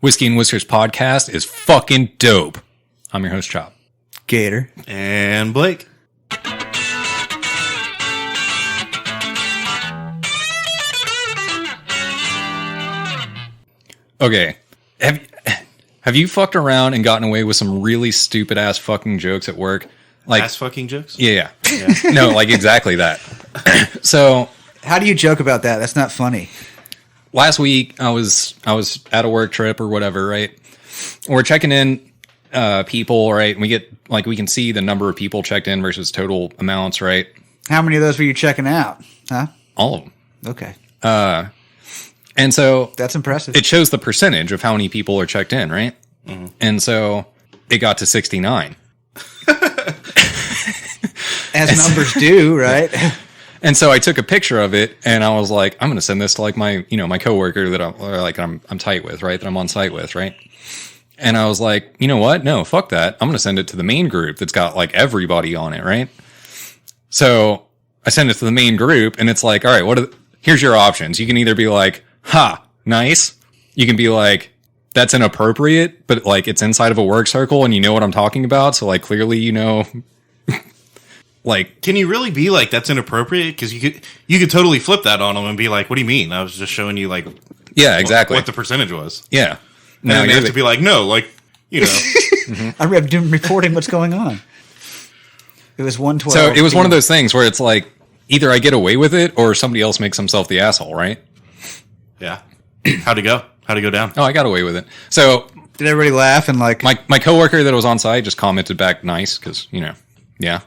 Whiskey and Whiskers podcast is fucking dope. I'm your host, Chop. Gator. And Blake. Okay. Have you fucked around and gotten away with some really stupid ass fucking jokes at work? Like ass fucking jokes? Yeah. No, like exactly that. So, how do you joke about that? That's not funny. Last week I was at a work trip or whatever, right? We're checking in people, right? And we get we can see the number of people checked in versus total amounts, right? How many of those were you checking out? Huh? All of them. Okay. And so that's impressive. It shows the percentage of how many people are checked in, right? Mm-hmm. And so it got to 69. As numbers do, right? And so I took a picture of it and I was like, I'm going to send this to like my coworker that I'm tight with, right? That I'm on site with, right? And I was like, you know what? No, fuck that. I'm going to send it to the main group that's got like everybody on it, right? So I send it to the main group and it's like, all right, here's your options. You can either be like, ha, nice. You can be like, that's inappropriate, but like it's inside of a work circle and you know what I'm talking about. So like clearly, you know, like, can you really be like, that's inappropriate? Because you could totally flip that on them and be like, what do you mean? I was just showing you like, yeah, exactly what the percentage was. Yeah. And then they have to be like, no, like, you know. Mm-hmm. I'm reporting what's going on. It was 112. So it was one of those things where it's like, either I get away with it or somebody else makes himself the asshole, right? Yeah. How'd it go? How'd it go down? Oh, I got away with it. So did everybody laugh and like my coworker that was on site just commented back nice because, you know, yeah.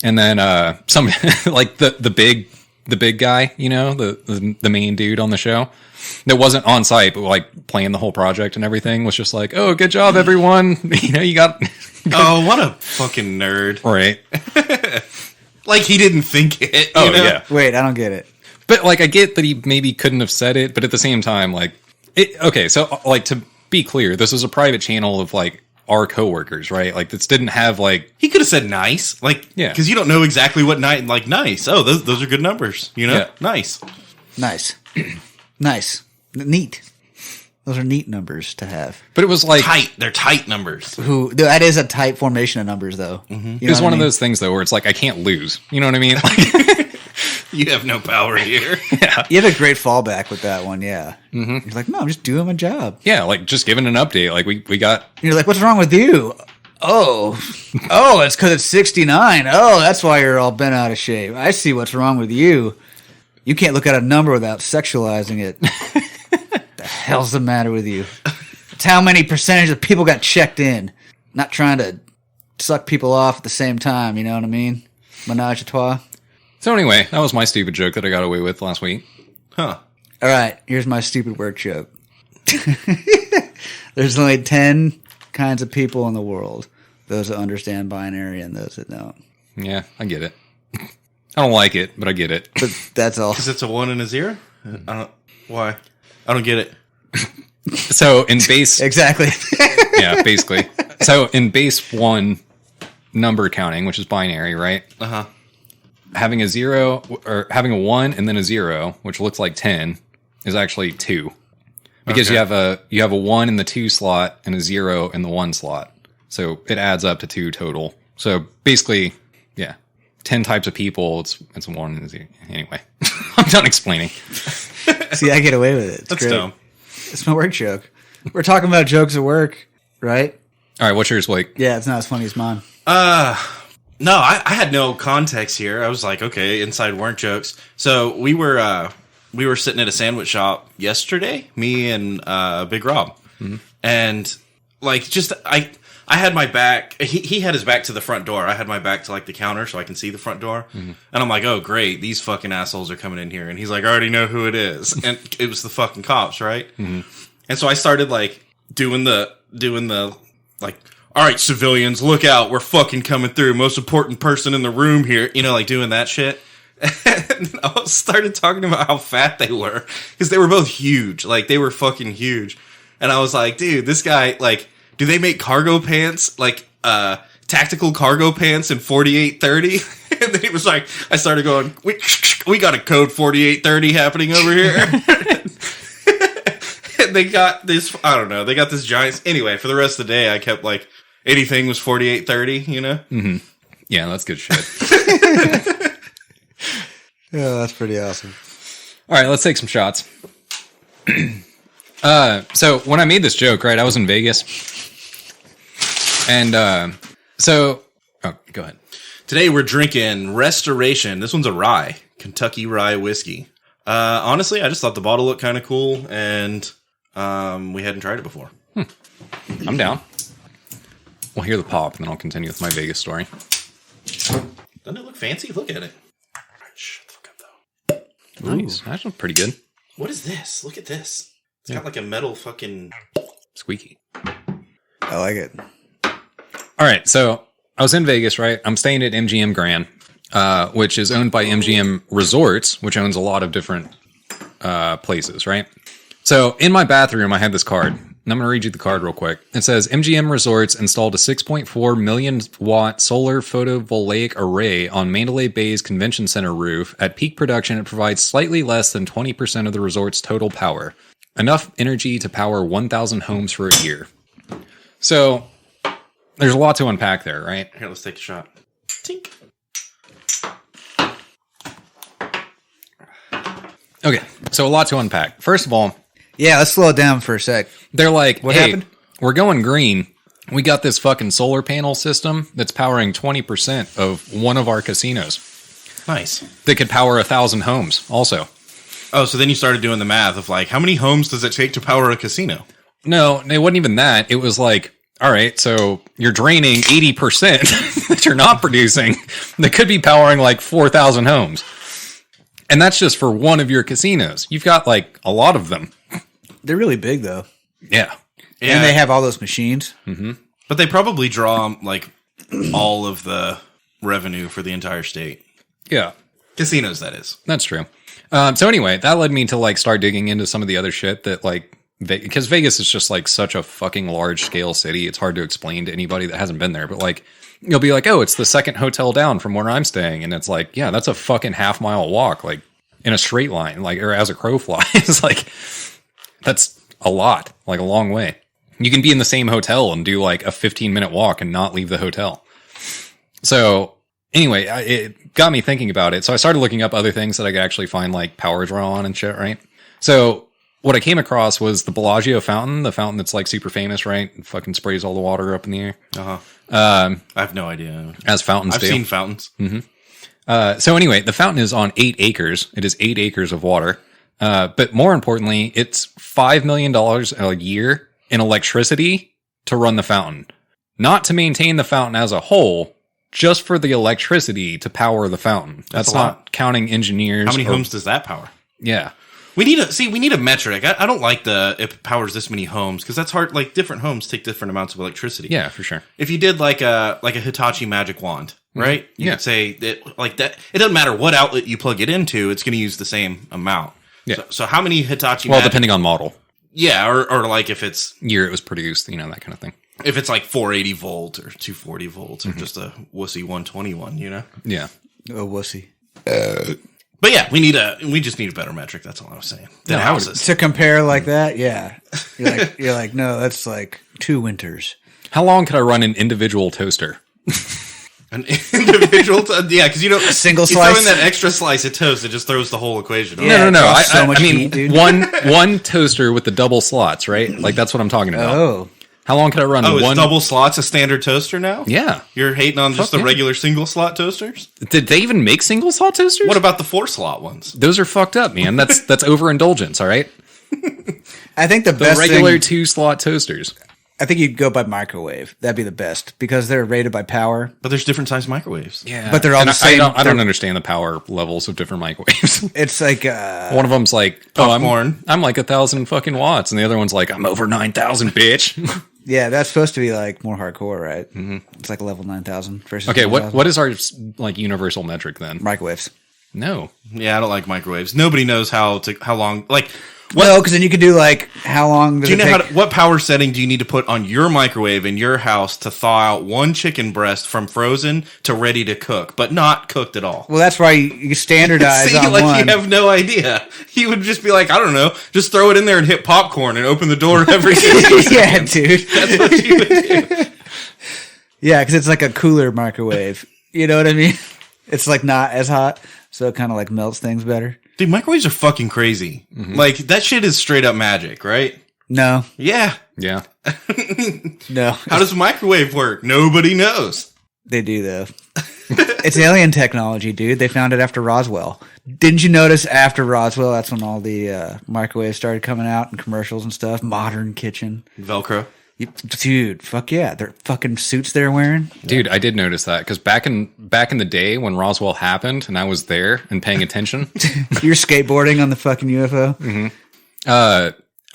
And then some like the big guy, you know, the main dude on the show that wasn't on site but like playing the whole project and everything was just like, oh, good job everyone. You know, you got oh, what a fucking nerd. Right. Like he didn't think it. Oh, you know? Yeah. Wait, I don't get it. But like I get that he maybe couldn't have said it, but at the same time, like okay, so like to be clear, this is a private channel of like our coworkers, right? Like this didn't have like he could have said nice, like yeah, because you don't know exactly what nice. Oh, those are good numbers, you know. Yeah. Nice, nice, neat. Those are neat numbers to have. But it was like tight. They're tight numbers. That is a tight formation of numbers, though. Mm-hmm. You know it's one of those things though where it's like I can't lose. You know what I mean? You have no power here. Yeah, you have a great fallback with that one. Yeah, mm-hmm. You're like, no, I'm just doing my job. Yeah, like just giving an update. Like we got. You're like, what's wrong with you? Oh, it's because it's 69. Oh, that's why you're all bent out of shape. I see what's wrong with you. You can't look at a number without sexualizing it. The hell's the matter with you? It's how many percentage of people got checked in. Not trying to suck people off at the same time. You know what I mean? Menage a trois. So anyway, that was my stupid joke that I got away with last week. Huh. All right, here's my stupid work joke. There's only 10 kinds of people in the world. Those that understand binary and those that don't. Yeah, I get it. I don't like it, but I get it. But that's all. Because it's a 1 and a 0? Why? I don't get it. So in base... Exactly. Yeah, basically. So in base 1 number counting, which is binary, right? Uh-huh. Having a 0 or having a 1 and then a 0, which looks like 10, is actually 2. Because you have a 1 in the 2 slot and a 0 in the 1 slot. So it adds up to 2 total. So basically, yeah, 10 types of people, it's a 1 and a 0. Anyway, I'm done explaining. See, I get away with it. That's great. Dumb. It's my work joke. We're talking about jokes at work, right? All right, what's yours, Blake? Yeah, it's not as funny as mine. No, I had no context here. I was like, okay, inside work jokes. So we were sitting at a sandwich shop yesterday, me and Big Rob, mm-hmm. And like just I had my back. He had his back to the front door. I had my back to like the counter so I can see the front door. Mm-hmm. And I'm like, oh great, these fucking assholes are coming in here. And he's like, I already know who it is, and it was the fucking cops, right? Mm-hmm. And so I started like doing the like. All right, civilians, look out. We're fucking coming through. Most important person in the room here. You know, like doing that shit. And I started talking about how fat they were. Because they were both huge. Like, they were fucking huge. And I was like, dude, this guy, like, do they make cargo pants? Like, tactical cargo pants in 4830? And then he was like, I started going, we got a code 4830 happening over here. And they got this. I don't know. They got this giant. Anyway, for the rest of the day, I kept like anything was 48-30. You know. Mm-hmm. Yeah, that's good shit. Yeah, that's pretty awesome. All right, let's take some shots. So when I made this joke, right, I was in Vegas, and oh, go ahead. Today we're drinking Restoration. This one's a rye, Kentucky rye whiskey. Honestly, I just thought the bottle looked kind of cool, and we hadn't tried it before. I'm down. We'll hear the pop, and then I'll continue with my Vegas story. Doesn't it look fancy? Look at it. Shut the fuck up, though. Nice. That looks pretty good. What is this? Look at this. It's got like a metal fucking... Squeaky. I like it. All right, so I was in Vegas, right? I'm staying at MGM Grand, which is owned by MGM Resorts, which owns a lot of different places, right? So in my bathroom, I had this card. And I'm going to read you the card real quick. It says, MGM Resorts installed a 6.4 million watt solar photovoltaic array on Mandalay Bay's Convention Center roof. At peak production, it provides slightly less than 20% of the resort's total power. Enough energy to power 1,000 homes for a year. So there's a lot to unpack there, right? Here, let's take a shot. Tink. Okay, so a lot to unpack. First of all, Yeah, let's slow it down for a sec. they're like, What hey, happened? we're going green. We got this fucking solar panel system that's powering 20% of one of our casinos Nice. that could power 1,000 homes also. Oh, so then you started doing the math of like, how many homes does it take to power a casino? No, it wasn't even that. It was like, all right, so you're draining 80% that you're not producing that could be powering like 4,000 homes. And that's just for one of your casinos. You've got like a lot of them. They're really big, though. Yeah. And they have all those machines. But they probably draw like all of the revenue for the entire state. Yeah. Casinos, that is. That's true. So anyway, that led me to like start digging into some of the other shit that like, because Vegas is just like such a fucking large scale city. It's hard to explain to anybody that hasn't been there, but like, you'll be like, oh, it's the second hotel down from where I'm staying. And it's like, yeah, that's a fucking half-mile walk, like in a straight line, like, or as a crow flies. It's like, that's a lot, like a long way. You can be in the same hotel and do like a 15-minute walk and not leave the hotel. So anyway, it got me thinking about it. So I started looking up other things that I could actually find like power draw on and shit, right? So what I came across was the Bellagio fountain, the fountain that's like super famous, right? It fucking sprays all the water up in the air. I have no idea. As fountains I've do. seen fountains. So anyway, the fountain is on 8 acres. It is 8 acres of water. But more importantly, it's $5 million a year in electricity to run the fountain. Not to maintain the fountain as a whole, just for the electricity to power the fountain. That's a not lot. counting engineers. How many homes does that power? Yeah. We need a metric. I don't like it powers this many homes because that's hard. Like different homes take different amounts of electricity. Yeah, for sure. If you did like a Hitachi magic wand, right? You Yeah. could say that like that. It doesn't matter what outlet you plug it into; it's going to use the same amount. Yeah. So how many Hitachi? Well, depending on model. Yeah, or like if it's Year it was produced, that kind of thing. if it's like 480 volt or 240 volts or just a wussy 121, Yeah. Oh, wussy. But yeah, we just need a better metric. That's all I was saying. Than No, I would- houses. To compare like that, yeah. You're like, no, that's like 2 winters. How long could I run an individual toaster? An individual, yeah, because a single you slice? throw in that extra slice of toast, it just throws the whole equation. off. Yeah. No. it costs so much I mean, heat, dude. one toaster with the double slots, right? Like that's what I'm talking about. Oh. How long could I run Oh, is one? double slots a standard toaster now? Yeah. You're hating on just Fuck the yeah. regular single slot toasters? Did they even make single slot toasters? What about the 4 slot ones? Those are fucked up, man. That's overindulgence, all right? I think the The best regular thing, 2-slot toasters. I think you'd go by microwave. That'd be the best because they're rated by power. But there's different size microwaves. Yeah. But they're all And the same. I don't understand the power levels of different microwaves. It's like One of them's like, Popcorn. I'm like 1,000 fucking watts. And the other one's like, I'm over 9,000, bitch. yeah, that's supposed to be like more hardcore, right? Mm-hmm. It's like level 9,000 versus Okay, 9,000. what is our like universal metric then? Microwaves. No. Yeah, I don't like microwaves. Nobody knows how long. Like, No, because then you could do like how long? Do you know what power setting do you need to put on your microwave in your house to thaw out one chicken breast from frozen to ready to cook, but not cooked at all? Well, that's why you standardize See, on like one. you have no idea. He would just be like, I don't know, just throw it in there and hit popcorn and open the door every 60 seconds. Yeah, dude. That's what you would do. Yeah, because it's like a cooler microwave. You know what I mean? It's like not as hot, so it kind of like melts things better. Dude, microwaves are fucking crazy. Mm-hmm. Like, that shit is straight up magic, right? No, Yeah. Yeah. no, How does a microwave work? Nobody knows. they do though. It's alien technology, dude. They found it after Roswell. Didn't you notice after Roswell? That's when all the microwaves started coming out in commercials and stuff. Modern kitchen, Velcro. dude. Fuck yeah, they're fucking suits they're wearing. Dude, I did notice that because back in the day when Roswell happened and I was there and paying attention. You're skateboarding on the fucking UFO.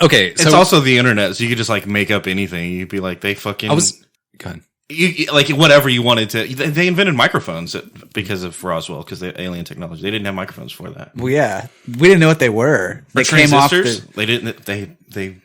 Okay, so It's also the internet, so you could just like make up anything. You'd be like, they fucking. Go ahead. Like whatever you wanted to. They invented microphones because of Roswell, because they alien technology. They didn't have microphones for that. Well, yeah, we didn't know what they were. They The came off transistors. the. They didn't. They.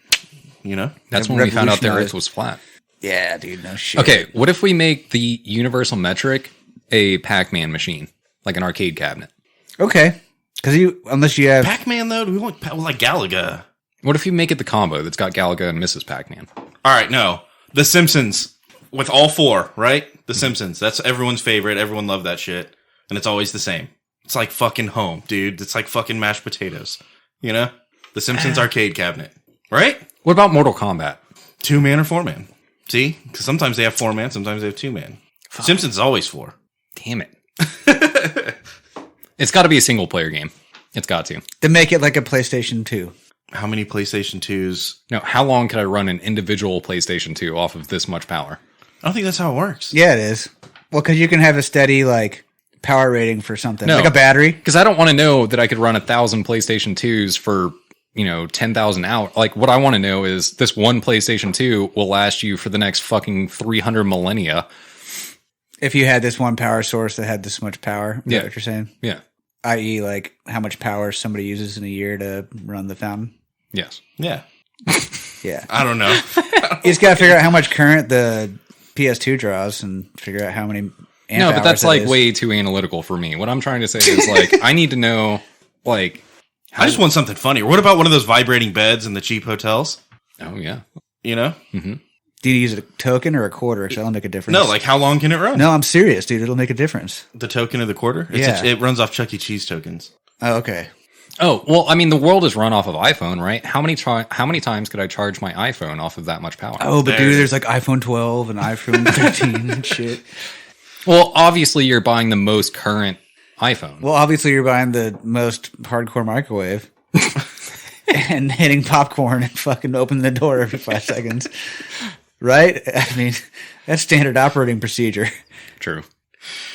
You know. That's when we found out the revolutionized. Earth was flat. Yeah, dude, no shit. Okay, what if we make the universal metric a Pac-Man machine, like an arcade cabinet? Okay, because unless you have Pac-Man though, do we want like Galaga? What if you make it the combo that's got Galaga and Mrs. Pac-Man? All right, no, The Simpsons with all four, right? The Simpsons. That's everyone's favorite. Everyone loved that shit, and it's always the same. It's like fucking home, dude. It's like fucking mashed potatoes. You know, The Simpsons arcade cabinet, right? What about Mortal Kombat? 2-man or 4-man. See, because sometimes they have 4-man, sometimes they have 2-man. Simpsons is always 4. Damn it. It's got to be a single player game. It's got to make it like a PlayStation 2. How many PlayStation 2s? No, how long could I run an individual PlayStation 2 off of this much power? I don't think that's how it works. Yeah, it is. Well, because you can have a steady like power rating for something, No. like a battery. Because I don't want to know that I could run 1,000 PlayStation 2s for 10,000 hours. Like, what I want to know is this one PlayStation 2 will last you for the next fucking 300 millennia. If you had this one power source that had this much power, is Yeah. that what you're saying? Yeah. I.e., like how much power somebody uses in a year to run the fountain. Yes. Yeah. Yeah, I don't know. you just gotta figure out how much current the PS2 draws and figure out how many. Amp No, but hours that's it like is. way too analytical for me. What I'm trying to say is like, I need to know like, I just want something funny. What about one of those vibrating beds in the cheap hotels? oh yeah. You know? Do you use a token or a quarter? Because that'll make a difference. No, like how long can it run? No, I'm serious, dude. It'll make a difference. The token of the quarter? Yeah. It runs off Chuck E. Cheese tokens. Oh, okay. Oh, well, I mean, the world is run off of iPhone, right? How many times could I charge my iPhone off of that much power? Oh, but There. dude, there's like iPhone 12 and iPhone 13 and shit. Well, obviously, you're buying the most current iPhone. Well, obviously, you're buying the most hardcore microwave and hitting popcorn and fucking opening the door every 5 seconds. Right? I mean, that's standard operating procedure. True.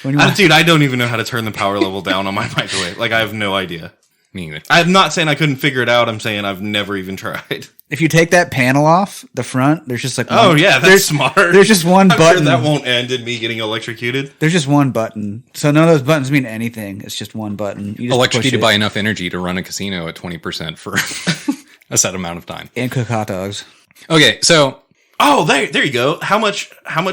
When you want, Dude, I don't even know how to turn the power level down on my microwave. Like, I have no idea. Me either. I'm not saying I couldn't figure it out. I'm saying I've never even tried. if you take that panel off the front, there's just like Oh, one, yeah, that's there's, smart. There's just one I'm button. sure that won't end in me getting electrocuted. There's just one button. So none of those buttons mean anything. It's just one button. You just Electrocuted push by it enough energy to run a casino at 20% for a set amount of time. and cook hot dogs. Okay, so Oh, there you go. How much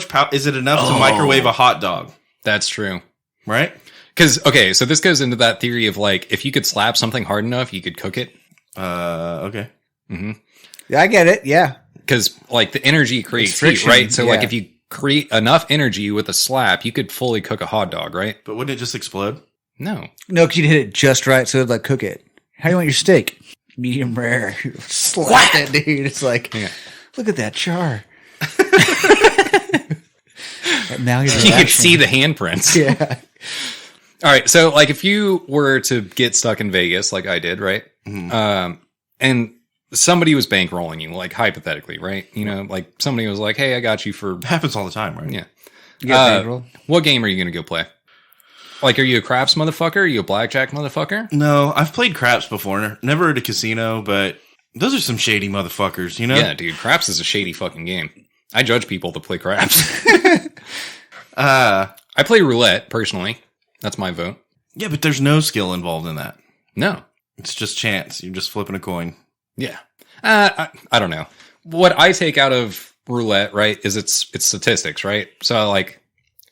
power is it enough to microwave a hot dog? that's true. Right? Because, okay, so this goes into that theory of like, if you could slap something hard enough, you could cook it. Okay. Yeah, I get it. Yeah. Because, like, the energy creates heat, friction, right? So, like, yeah. if you create enough energy with a slap, you could fully cook a hot dog, right? But wouldn't it just explode? No. No, because you'd hit it just right so it'd like cook it. How do you want your steak? Medium rare. Slap it, dude. It's like, Yeah. look at that char. And now you're You could see the handprints. Yeah. All right. So, like, if you were to get stuck in Vegas, like I did, right? And somebody was bankrolling you, like, hypothetically, right? You know, like, somebody was like, hey, I got you for, It happens all the time, right? yeah. You got bankroll? What game are you going to go play? Like, are you a craps motherfucker? Are you a blackjack motherfucker? No, I've played craps before. Never at a casino, but those are some shady motherfuckers, you know? Yeah, dude. Craps is a shady fucking game. I judge people that play craps. I play roulette, personally. That's my vote. Yeah, but there's no skill involved in that. No. It's just chance. You're just flipping a coin. Yeah. I don't know. What I take out of roulette, right, is it's statistics, right? So like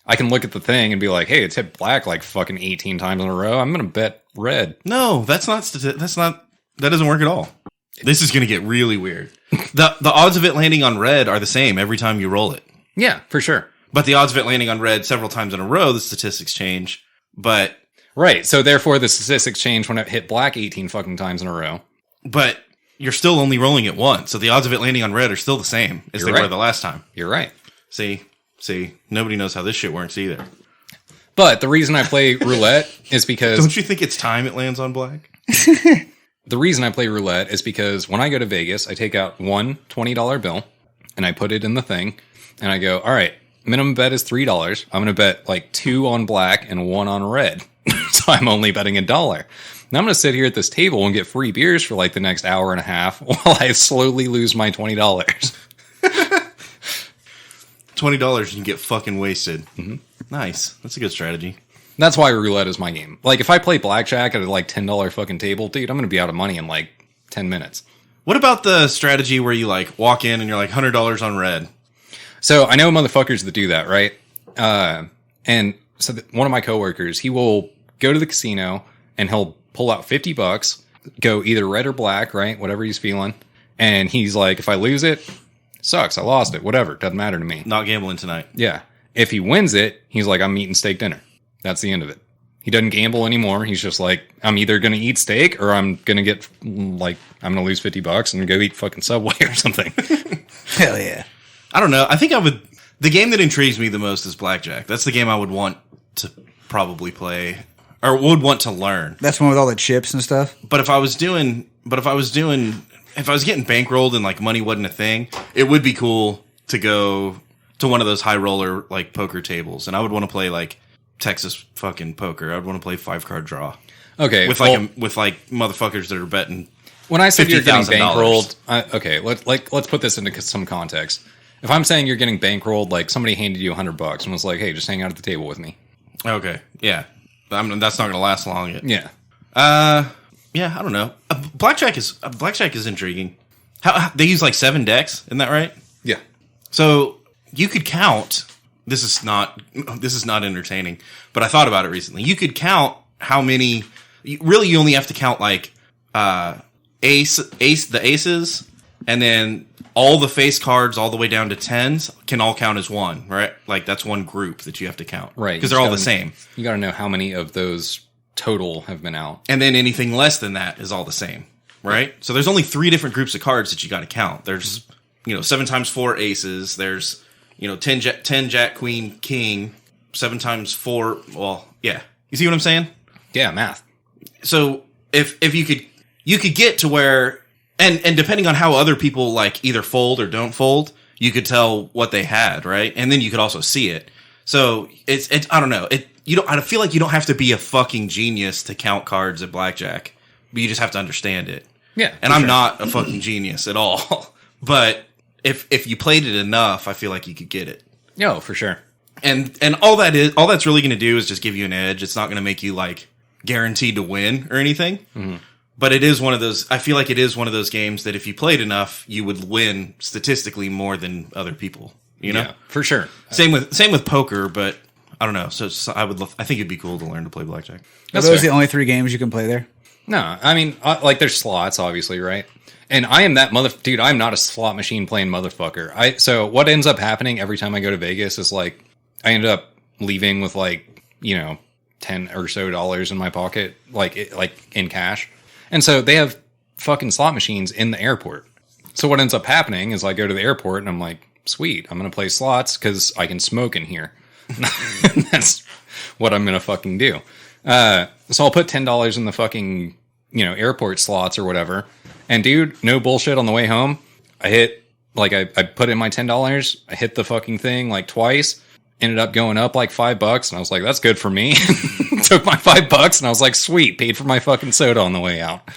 I can look at the thing and be like, hey, it's hit black like fucking 18 times in a row. I'm going to bet red. No, that doesn't work at all. This is going to get really weird. The odds of it landing on red are the same every time you roll it. Yeah, for sure. But the odds of it landing on red several times in a row, the statistics change. But right, so therefore the statistics change when it hit black 18 fucking times in a row. But you're still only rolling it once, so the odds of it landing on red are still the same as they were the last time. You're right. See, nobody knows how this shit works either. But the reason I play roulette is because... Don't you think it's time it lands on black? The reason I play roulette is because when I go to Vegas, I take out one $20 bill and I put it in the thing and I go, all right, minimum bet is $3. I'm going to bet like 2 on black and 1 on red. So I'm only betting $1. Now I'm going to sit here at this table and get free beers for like the next hour and a half while I slowly lose my $20. $20, you can get fucking wasted. Mm-hmm. Nice. That's a good strategy. That's why roulette is my game. Like, if I play blackjack at a like $10 fucking table, dude, I'm going to be out of money in like 10 minutes. What about the strategy where you like walk in and you're like $100 on red? So I know motherfuckers that do that, right? And so one of my coworkers, he will go to the casino and he'll pull out $50, go either red or black, right? Whatever he's feeling. And he's like, if I lose it, sucks. I lost it. Whatever. Doesn't matter to me. Not gambling tonight. Yeah. If he wins it, he's like, I'm eating steak dinner. That's the end of it. He doesn't gamble anymore. He's just like, I'm either going to eat steak or I'm going to get like, I'm going to lose $50 and go eat fucking Subway or something. Hell yeah. I don't know. I think the game that intrigues me the most is blackjack. That's the game I would want to probably play or would want to learn. That's one with all the chips and stuff. But if I was getting bankrolled and like money wasn't a thing, it would be cool to go to one of those high roller like poker tables. And I would want to play like Texas fucking poker. I'd want to play 5-card draw. Okay. With like motherfuckers that are betting. When I said you're getting $50,000. bankrolled, let's put this into some context. If I'm saying you're getting bankrolled, like somebody handed you $100 and was like, "Hey, just hang out at the table with me." Okay, yeah, that's not going to last long. Yeah. Yeah, I don't know. Blackjack is intriguing. How they use like 7 decks, isn't that right? Yeah. So you could count. This is not entertaining, but I thought about it recently. You could count how many. Really, you only have to count like the aces, and then all the face cards all the way down to 10s can all count as one, right? Like that's one group that you have to count, right? Because they're all the same. You got to know how many of those total have been out, and then anything less than that is all the same, right? So there's only 3 different groups of cards that you got to count. There's 7 times 4 aces. There's 10 jack queen king. 7 times 4. Well, yeah, you see what I'm saying? Yeah, math. So if you could get to where. And depending on how other people like either fold or don't fold, you could tell what they had, right? And then you could also see it. So it's I don't know. I feel like you don't have to be a fucking genius to count cards at blackjack, but you just have to understand it. Yeah. And I'm not a fucking genius at all. But if you played it enough, I feel like you could get it. No, for sure. And all that's really going to do is just give you an edge. It's not going to make you like guaranteed to win or anything. Mm-hmm. But it is one of those. I feel like it is one of those games that if you played enough, you would win statistically more than other people. You know, yeah, for sure. Same with poker, but I don't know. So I think it'd be cool to learn to play blackjack. Are those the only 3 games you can play there? No, I mean, like there's slots, obviously, right? And I am that dude. I'm not a slot machine playing motherfucker. So what ends up happening every time I go to Vegas is like I end up leaving with like $10 or so in my pocket, like in cash. And so they have fucking slot machines in the airport. So what ends up happening is I go to the airport and I'm like, sweet, I'm going to play slots because I can smoke in here. That's what I'm going to fucking do. So I'll put $10 in the fucking, airport slots or whatever. And dude, no bullshit, on the way home, I hit, like I put in my $10. I hit the fucking thing like twice. Ended up going up like $5, and I was like, that's good for me. Took my $5, and I was like, sweet, paid for my fucking soda on the way out.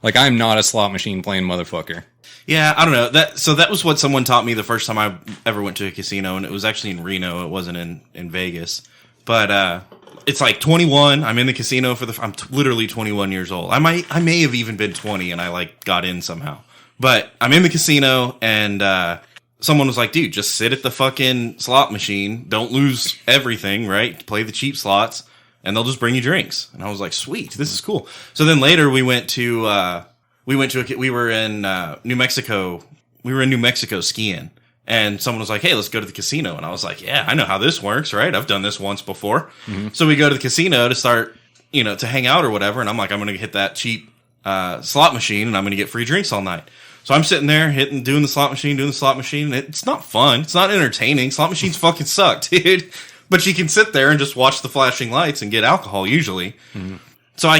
Like, I'm not a slot machine playing motherfucker. Yeah, I don't know. That was what someone taught me the first time I ever went to a casino, and it was actually in Reno. It wasn't in Vegas. But it's like 21. I'm in the casino I'm literally 21 years old. I may have even been 20 and I like got in somehow. But I'm in the casino and someone was like, dude, just sit at the fucking slot machine. Don't lose everything, right? Play the cheap slots and they'll just bring you drinks. And I was like, sweet, this is cool. So then later we were in New Mexico. We were in New Mexico skiing. And someone was like, hey, let's go to the casino. And I was like, yeah, I know how this works, right? I've done this once before. Mm-hmm. So we go to the casino to start, to hang out or whatever. And I'm like, I'm going to hit that cheap slot machine and I'm going to get free drinks all night. So I'm sitting there doing the slot machine. And it's not fun. It's not entertaining. Slot machines fucking suck, dude. But you can sit there and just watch the flashing lights and get alcohol usually. Mm-hmm. So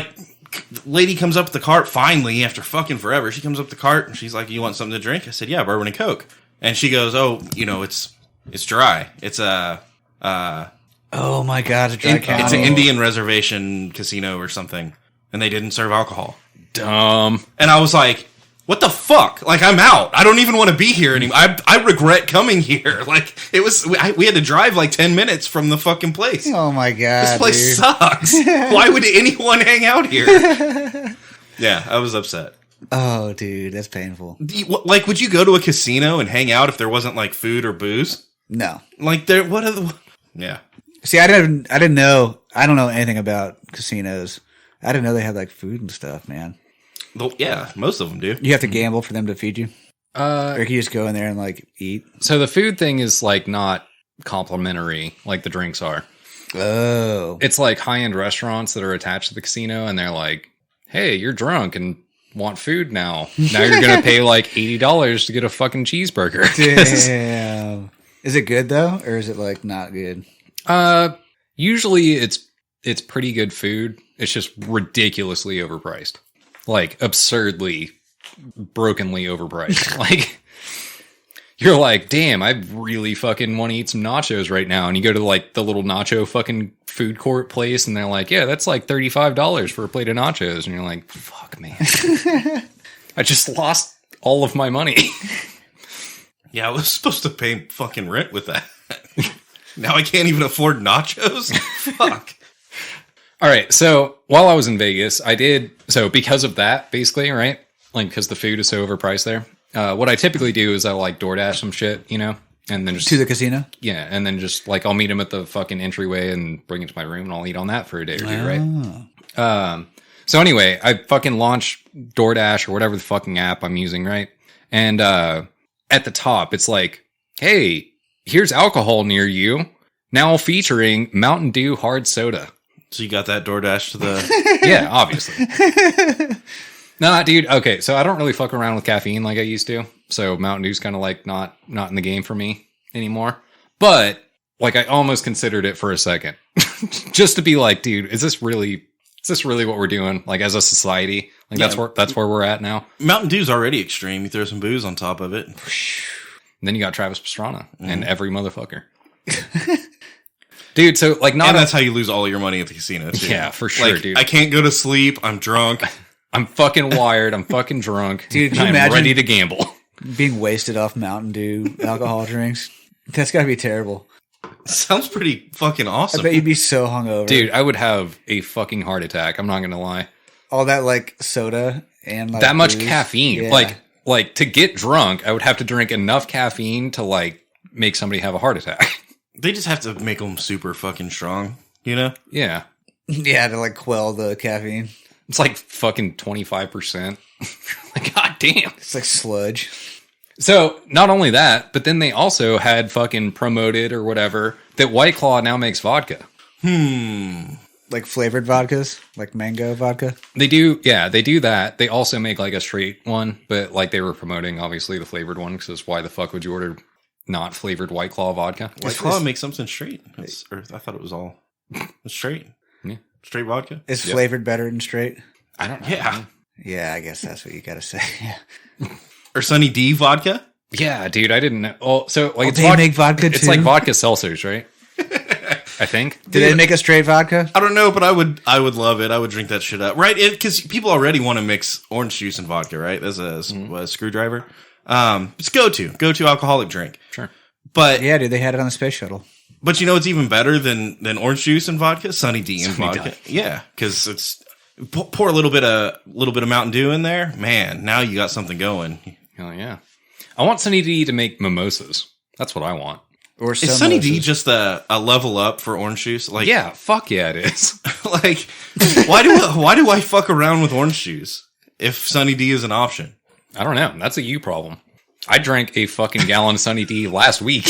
lady comes up with the cart finally after fucking forever. She comes up the cart and she's like, you want something to drink? I said, yeah, bourbon and Coke. And she goes, oh, it's dry. It's oh my God, it's dry county. It's an Indian reservation casino or something. And they didn't serve alcohol. Dumb. And I was like, what the fuck? Like, I'm out. I don't even want to be here anymore. I regret coming here. Like, we had to drive like 10 minutes from the fucking place. Oh my God. This place sucks. Why would anyone hang out here? Yeah, I was upset. Oh, dude, that's painful. Like, would you go to a casino and hang out if there wasn't like food or booze? No. Like, yeah. See, I didn't know. I don't know anything about casinos. I didn't know they had like food and stuff, man. Well, yeah, most of them do. You have to gamble for them to feed you, or can you just go in there and like eat? So the food thing is like not complimentary like the drinks are. Oh, it's like high-end restaurants that are attached to the casino, and they're like, "Hey, you're drunk and want food now. Now you're gonna pay like $80 to get a fucking cheeseburger." Damn. Is it good though, or is it like not good? Usually it's pretty good food. It's just ridiculously overpriced. Like absurdly, brokenly overpriced. Like you're like, damn, I really fucking want to eat some nachos right now. And you go to like the little nacho fucking food court place, and they're like, yeah, that's like $35 for a plate of nachos. And you're like, fuck, man, I just lost all of my money. Yeah, I was supposed to pay fucking rent with that. Now I can't even afford nachos. Fuck. All right, so while I was in Vegas, because of that, basically, right? Like, because the food is so overpriced there. What I typically do is I like DoorDash some shit, and then just to the casino. Yeah, and then just like I'll meet them at the fucking entryway and bring it to my room, and I'll eat on that for a day or two, right? So anyway, I fucking launched DoorDash or whatever the fucking app I'm using, right? And at the top, it's like, hey, here's alcohol near you, now featuring Mountain Dew hard soda. So you got that DoorDash to the... Yeah, obviously. Nah, dude. Okay, so I don't really fuck around with caffeine like I used to. So Mountain Dew's kind of like not in the game for me anymore. But like I almost considered it for a second, just to be like, dude, is this really what we're doing? Like as a society, like that's where we're at now. Mountain Dew's already extreme. You throw some booze on top of it. And then you got Travis Pastrana and every motherfucker. Dude, so like and that's how you lose all your money at the casino too. Yeah, for sure, like, dude. I can't go to sleep. I'm drunk. I'm fucking wired. I'm fucking drunk. Dude, can you I'm imagine ready to gamble. Being wasted off Mountain Dew alcohol drinks? That's gotta be terrible. Sounds pretty fucking awesome. I bet you'd be so hungover. Dude, I would have a fucking heart attack. I'm not gonna lie. All that like soda and like that much booze. caffeine. Yeah. Like to get drunk, I would have to drink enough caffeine to like make somebody have a heart attack. They just have to make them super fucking strong, you know? Yeah. Yeah, to like quell the caffeine. It's like fucking 25%. Like, god damn. It's like sludge. So, not only that, but then they also had fucking promoted or whatever that White Claw now makes vodka. Like flavored vodkas? Like mango vodka? They do, yeah, they do that. They also make like a straight one, but like they were promoting obviously the flavored one because why the fuck would you order not flavored White Claw vodka? White Claw makes something straight. Or I thought it was all straight. Yeah. Straight vodka. Is flavored better than straight? I don't know. Yeah. Yeah, I guess that's what you gotta say. Yeah. Or Sunny D vodka. Yeah, dude, I didn't know. Oh, so like they make vodka too? It's like vodka seltzers, right? I think. Did they make a straight vodka? I don't know, but I would love it. I would drink that shit up, right? Because people already want to mix orange juice and vodka, right? As a screwdriver. It's go to alcoholic drink. Sure. But yeah, dude, they had it on the space shuttle. But you know it's even better than orange juice and vodka? Sunny D and Sunny vodka. Yeah, because it's pour a little bit of Mountain Dew in there. Man, now you got something going. Oh yeah. I want Sunny D to make mimosas. That's what I want. Or Is Sunny D just a level up for orange juice? Like, Yeah, fuck yeah, it is. like why do I fuck around with orange juice if Sunny D is an option? I don't know. That's a you problem. I drank a fucking gallon of Sunny D last week.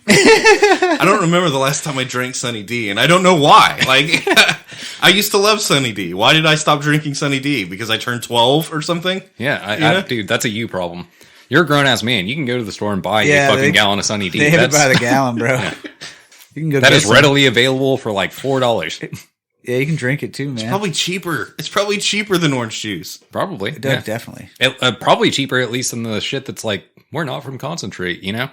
I don't remember the last time I drank Sunny D, and I don't know why. Like, I used to love Sunny D. Why did I stop drinking Sunny D? Because I turned 12 or something? Yeah, dude, that's a you problem. You're a grown ass man. You can go to the store and buy a fucking gallon of Sunny D. They hit it by the gallon, bro. You can go. That get is some. readily available for like $4. Yeah, you can drink it too, man. Probably cheaper. It's probably cheaper than orange juice. Probably. Definitely. Probably cheaper, at least than the shit that's like, we're not from concentrate, you know?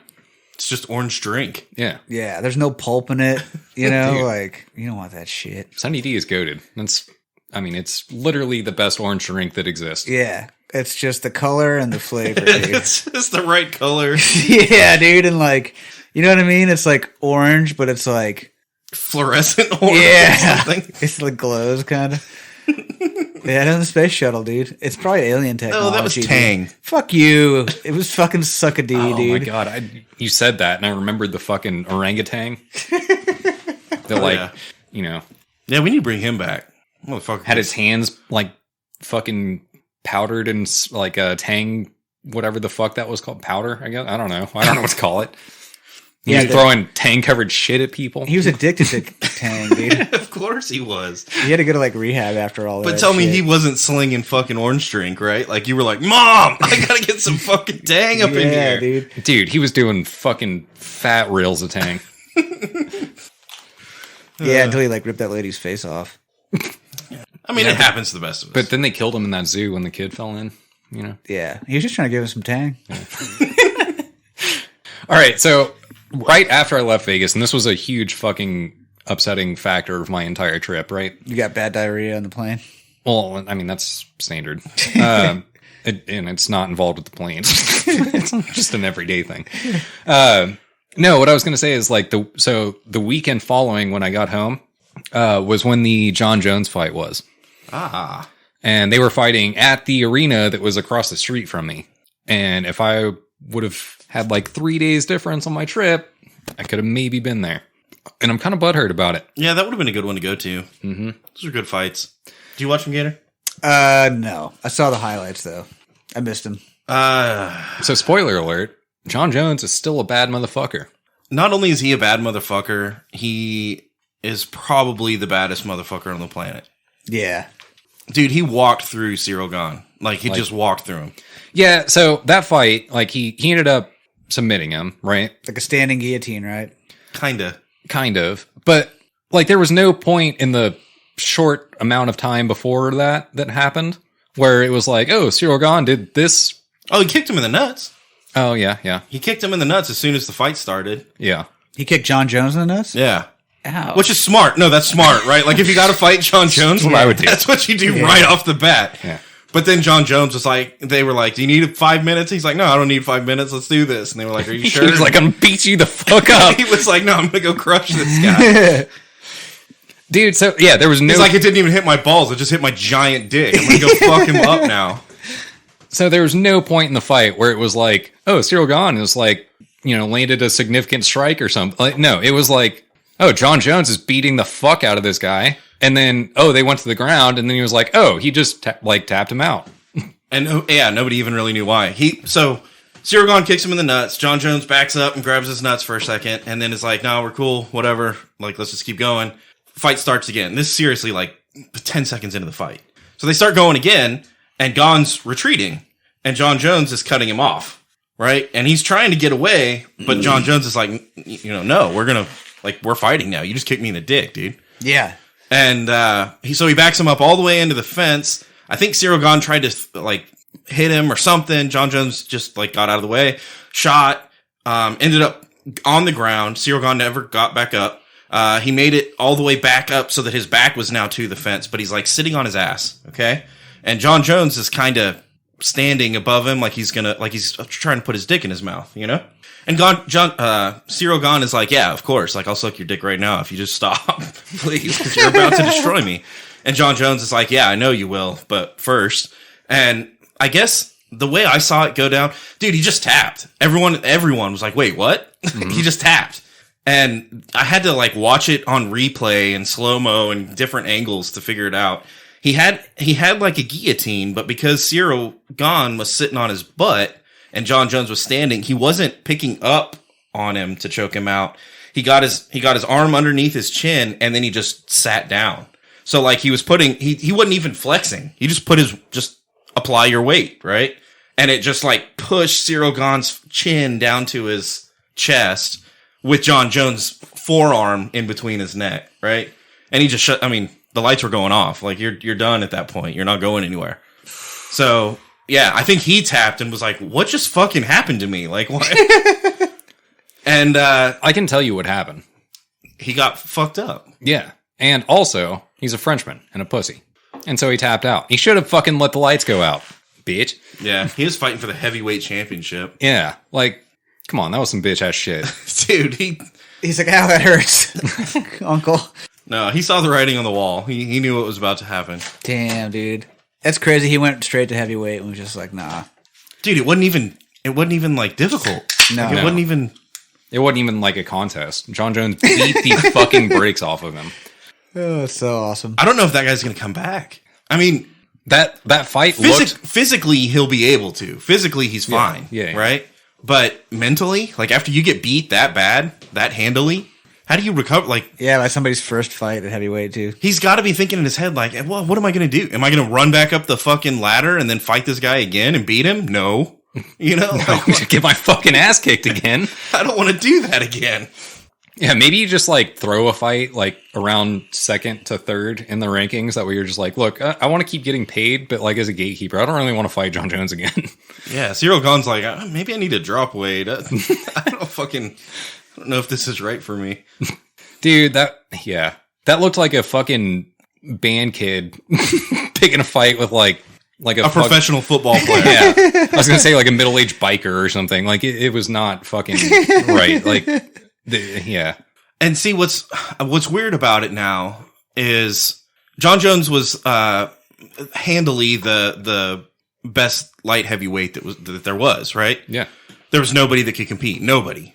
It's just orange drink. Yeah. Yeah, there's no pulp in it. You know, Dude. like, you don't want that shit. Sunny D is goated. It's literally the best orange drink that exists. Yeah, it's just the color and the flavor, dude. It's just the right color. Yeah, dude, and like, you know what I mean? It's like orange, but it's like, Fluorescent orange yeah, or something. it's like glows, kind of. Yeah, it's on the space shuttle, dude. It's probably alien technology. Oh, that was dude. Tang. Fuck you. It was fucking suck a D, Oh dude. my god, you said that, and I remembered the fucking orangutan. That Yeah. you know, Yeah, we need to bring him back. Motherfucker. had his hands like fucking powdered and like a tang, whatever the fuck that was called, powder. I guess I don't know what to call it. He Yeah, was throwing tang covered shit at people. He was addicted to Tang, dude. Of course he was. He had to go to like rehab after all that. But tell me shit. he wasn't slinging fucking orange drink, right? Like you were like, Mom, I gotta get some fucking Tang up in Yeah, here. dude. He was doing fucking fat reels of tang. Yeah, until he like ripped that lady's face off. I mean, it happens to the best of us. But then they killed him in that zoo when the kid fell in. You know. Yeah, he was just trying to give him some Tang. All right, so right after I left Vegas, and this was a huge fucking upsetting factor of my entire trip, right? You got bad diarrhea on the plane. Well, I mean, that's standard. And it's not involved with the planes. It's just an everyday thing. No, what I was going to say is like the weekend following when I got home was when the John Jones fight was. Ah. And they were fighting at the arena that was across the street from me. And if I would have had like 3 days difference on my trip, I could have maybe been there. And I'm kind of butthurt about it. Yeah, that would have been a good one to go to. Mm-hmm. Those are good fights. Do you watch them, Gator? No. I saw the highlights though. I missed him. So spoiler alert, John Jones is still a bad motherfucker. Not only is he a bad motherfucker, he is probably the baddest motherfucker on the planet. Yeah. Dude, he walked through Cyril Gahn. Like, he just walked through him. Yeah, so that fight, like he ended up submitting him, right? Like a standing guillotine, right? Kinda. Kind of. But like there was no point in the short amount of time before that happened where it was like, oh, Cyril Gahn did this. Oh, he kicked him in the nuts. Oh, yeah. He kicked him in the nuts as soon as the fight started. Yeah. He kicked John Jones in the nuts? Yeah. Ow. Which is smart. No, that's smart, right? Like, if you got to fight John Jones, what I would do. That's what you do right off the bat. Yeah. But then John Jones was like, they were like, do you need 5 minutes? He's like, no, I don't need 5 minutes. Let's do this. And they were like, are you sure? He was like, I'm gonna beat you the fuck up. He was like, no, I'm going to go crush this guy. Dude, so yeah, there was no. It's like it didn't even hit my balls. It just hit my giant dick. I'm going to go fuck him up now. So there was no point in the fight where it was like, oh, Cyril Gahn is like, landed a significant strike or something. Like, no, it was like, oh, John Jones is beating the fuck out of this guy. And then, oh, they went to the ground, and then he was like, oh, he just tapped him out. And yeah, nobody even really knew why. So Cyril Gahn kicks him in the nuts. John Jones backs up and grabs his nuts for a second, and then is like, no, we're cool, whatever. Like, let's just keep going. Fight starts again. This is seriously like 10 seconds into the fight. So they start going again, and Gahn's retreating, and John Jones is cutting him off, right? And he's trying to get away, but John Jones is like, no, we're fighting now. You just kicked me in the dick, dude. Yeah. And he backs him up all the way into the fence. I think Cyril Gahn tried to hit him or something. John Jones just got out of the way, shot, ended up on the ground. Cyril Gahn never got back up. He made it all the way back up so that his back was now to the fence, but he's sitting on his ass. Okay. And John Jones is kind of standing above him, like he's trying to put his dick in his mouth, you know? And Cyril Gahn is like, yeah, of course. Like, I'll suck your dick right now if you just stop, please, because you're about to destroy me. And John Jones is like, yeah, I know you will, but first. And I guess the way I saw it go down, dude, he just tapped. Everyone was like, wait, what? Mm-hmm. He just tapped. And I had to like watch it on replay and slow-mo and different angles to figure it out. He had like a guillotine, but because Cyril Gahn was sitting on his butt and John Jones was standing, he wasn't picking up on him to choke him out. He got his arm underneath his chin and then he just sat down. So like he was he wasn't even flexing. He just just apply your weight, right? And it just like pushed Cyril Gahn's chin down to his chest with John Jones' forearm in between his neck, right? And he just the lights were going off. Like you're done at that point. You're not going anywhere. So yeah, I think he tapped and was like, what just fucking happened to me? Like what? And I can tell you what happened. He got fucked up. Yeah. And also, he's a Frenchman and a pussy. And so he tapped out. He should have fucking let the lights go out, bitch. Yeah, he was fighting for the heavyweight championship. Yeah, like, come on, that was some bitch ass shit. Dude, he's like, ow, that hurts, uncle. No, he saw the writing on the wall. He knew what was about to happen. Damn, dude. That's crazy. He went straight to heavyweight and was just like, nah. Dude, it wasn't even like difficult. No. Like, it wasn't even like a contest. John Jones beat the fucking brakes off of him. Oh, it's so awesome. I don't know if that guy's going to come back. I mean, that fight physically he'll be able to. Physically he's fine, yeah. Right? But mentally, like after you get beat that bad, that handily, how do you recover? Like, yeah, like somebody's first fight at heavyweight too. He's got to be thinking in his head like, well, what am I going to do? Am I going to run back up the fucking ladder and then fight this guy again and beat him? No. You know, get my fucking ass kicked again. I don't want to do that again. Yeah, maybe you just like throw a fight like around second to third in the rankings. That way you're just like, look, I want to keep getting paid, but like as a gatekeeper, I don't really want to fight John Jones again. Yeah, Cyril Gahn's like, maybe I need to drop weight. I don't know if this is right for me. Dude, that looked like a fucking band kid picking a fight with like a professional football player. Yeah, I was gonna say like a middle-aged biker or something. Like it was not fucking right. Like. Yeah. And see what's weird about it now is John Jones was handily the best light heavyweight that there was, right? Yeah. There was nobody that could compete. Nobody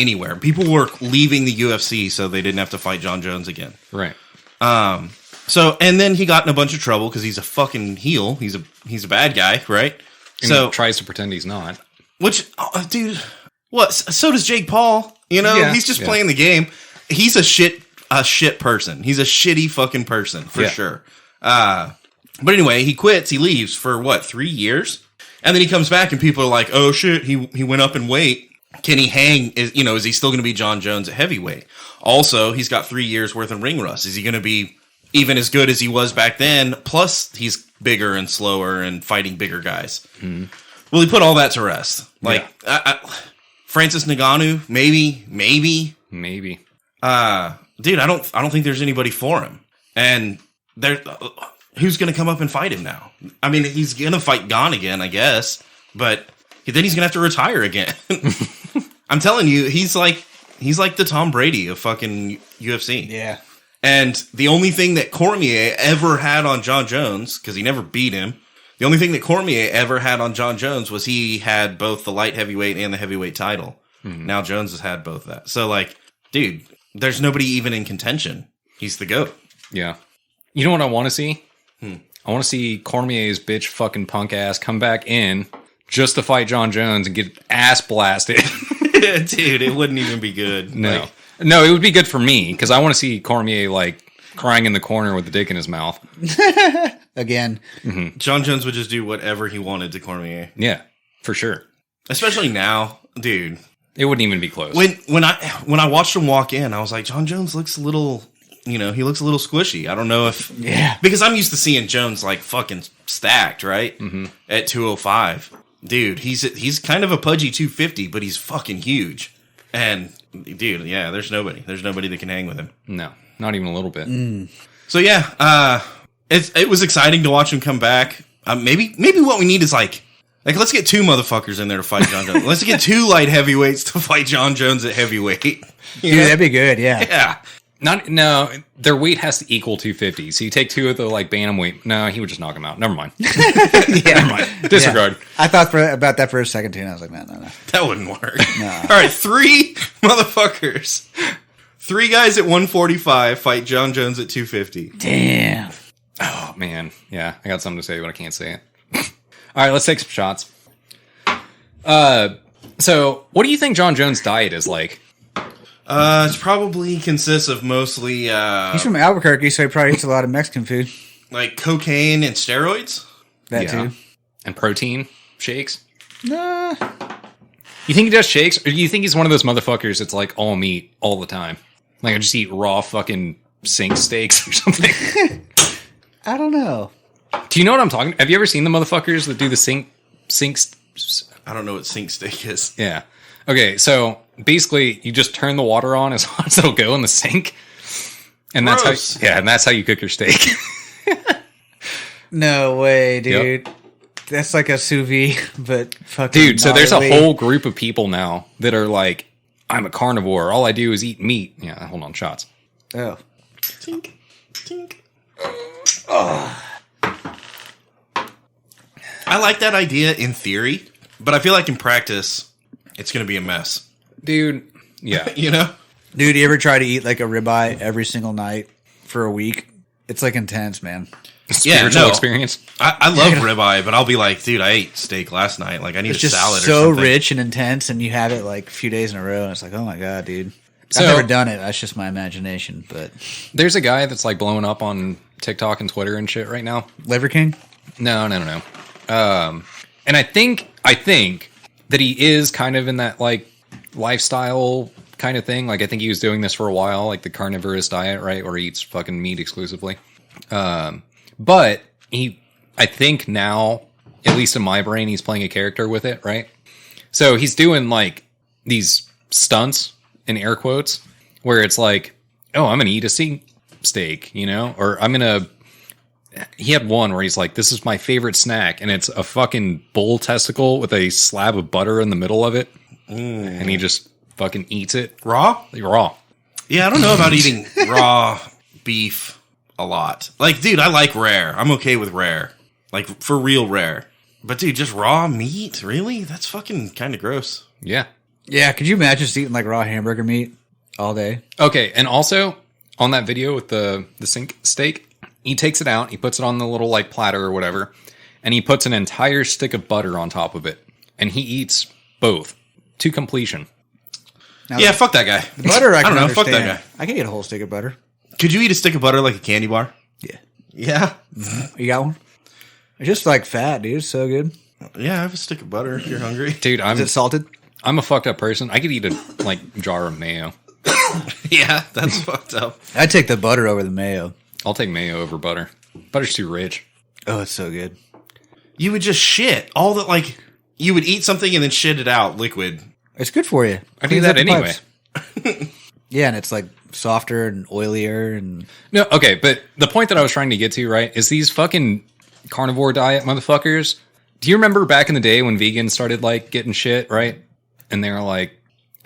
anywhere. People were leaving the UFC so they didn't have to fight John Jones again. Right. So and then he got in a bunch of trouble because he's a fucking heel. He's a bad guy, right? And so he tries to pretend he's not. Which dude, what? So does Jake Paul. You know, he's just playing the game. He's a shit person. He's a shitty fucking person for sure. But anyway, he quits. He leaves for 3 years, and then he comes back, and people are like, "Oh shit, he went up in weight. Can he hang? Is he still going to be John Jones at heavyweight? Also, he's got 3 years worth of ring rust. Is he going to be even as good as he was back then? Plus, he's bigger and slower and fighting bigger guys. Mm-hmm. Well, he put all that to rest. Like, Francis Ngannou, maybe. Dude, I don't think there's anybody for him. And who's going to come up and fight him now? I mean, he's going to fight Gahn again, I guess, but then he's going to have to retire again. I'm telling you, he's like the Tom Brady of fucking UFC. Yeah. And the only thing that Cormier ever had on John Jones, because he never beat him, the only thing that Cormier ever had on John Jones was he had both the light heavyweight and the heavyweight title. Mm-hmm. Now Jones has had both that. So, like, dude, there's nobody even in contention. He's the GOAT. Yeah. You know what I want to see? I want to see Cormier's bitch fucking punk ass come back in just to fight John Jones and get ass blasted. Dude, it wouldn't even be good. No. No, it would be good for me because I want to see Cormier, like, crying in the corner with the dick in his mouth. Again. Mm-hmm. John Jones would just do whatever he wanted to Cormier. Yeah, for sure. Especially now, dude. It wouldn't even be close. When I watched him walk in, I was like, John Jones looks a little, he looks a little squishy. I don't know if... Yeah. Because I'm used to seeing Jones, like, fucking stacked, right? Mm-hmm. At 205. Dude, he's kind of a pudgy 250, but he's fucking huge. And, dude, yeah, there's nobody. There's nobody that can hang with him. No, not even a little bit. So, yeah, it was exciting to watch him come back. Maybe what we need is like let's get 2 motherfuckers in there to fight John Jones. Let's get 2 light heavyweights to fight John Jones at heavyweight. Dude, that'd be good. Yeah. Yeah. No, their weight has to equal 250. So you take 2 of the like bantamweight. No, he would just knock him out. Never mind. Never mind. Disregard. Yeah. I thought about that for a second too, and I was like, man, no. That wouldn't work. No. All right, 3 motherfuckers. 3 guys at 145 fight John Jones at 250. Damn. Oh man, yeah, I got something to say, but I can't say it. All right, let's take some shots. So what do you think John Jones' diet is like? It's probably consists of mostly He's from Albuquerque, so he probably eats a lot of Mexican food. like cocaine and steroids. That too. And protein shakes. Nah. You think he does shakes, or do you think he's one of those motherfuckers that's like all meat all the time? Like I just eat raw fucking sink steaks or something. I don't know. Do you know what I'm talking? Have you ever seen the motherfuckers that do the sinks? I don't know what sink steak is. Yeah. Okay, so basically you just turn the water on as hot as it'll go in the sink. And Gross. that's how you cook your steak. No way, dude. Yep. That's like a sous vide, but fucking dude, so there's gnarly. a whole group of people now that are like, I'm a carnivore. All I do is eat meat. Yeah, hold on, shots. Oh. Tink, tink. I like that idea in theory, but I feel like in practice, it's going to be a mess. Dude, yeah. You know? Dude, you ever try to eat like a ribeye every single night for a week? It's like intense, man. Spiritual experience. I love ribeye, but I'll be like, dude, I ate steak last night. Like, I need It's a just salad or so something. rich and intense, and you have it like a few days in a row, and it's like, oh my god, dude. So- I've never done it. That's just my imagination. But There's a guy that's like blowing up on TikTok and Twitter and shit right now. Liver King? No. And I think that he is kind of in that like lifestyle kind of thing. Like I think he was doing this for a while, like the carnivorous diet, right? Where he eats fucking meat exclusively. But I think now, at least in my brain, he's playing a character with it, right? So he's doing like these stunts in air quotes where it's like, oh, I'm going to eat a steak, you know, or he had one where he's like, this is my favorite snack. And it's a fucking bull testicle with a slab of butter in the middle of it. And he just fucking eats it Raw? raw. Yeah, I don't know about eating raw beef a lot. Like, dude, I like rare. I'm okay with rare. Like, for real rare. But, dude, just raw meat? Really? That's fucking kind of gross. Yeah. Yeah, could you imagine just eating like raw hamburger meat all day? Okay. And also on that video with the sink steak, he takes it out, he puts it on the little like platter or whatever, and he puts an entire stick of butter on top of it. And he eats both to completion. Now, Yeah, fuck that guy. the butter I, I can don't know, fuck understand. that guy. I can eat a whole stick of butter. Could you eat a stick of butter like a candy bar? Yeah. Yeah. You got one? It's just like fat, dude. It's so good. Yeah, I have a stick of butter if you're hungry. Dude, Is it salted? I'm a fucked up person. I could eat a like jar of mayo. Yeah, that's fucked up. I'd take the butter over the mayo. I'll take mayo over butter. Butter's too rich. Oh, it's so good. You would just shit. All that, like, you would eat something and then shit it out liquid. It's good for you. I do Cleans that out the anyway. pipes. Yeah, and it's like softer and oilier and No, okay, but the point that I was trying to get to, right, is these fucking carnivore diet motherfuckers. Do you remember back in the day when vegans started like getting shit, right? And they were like,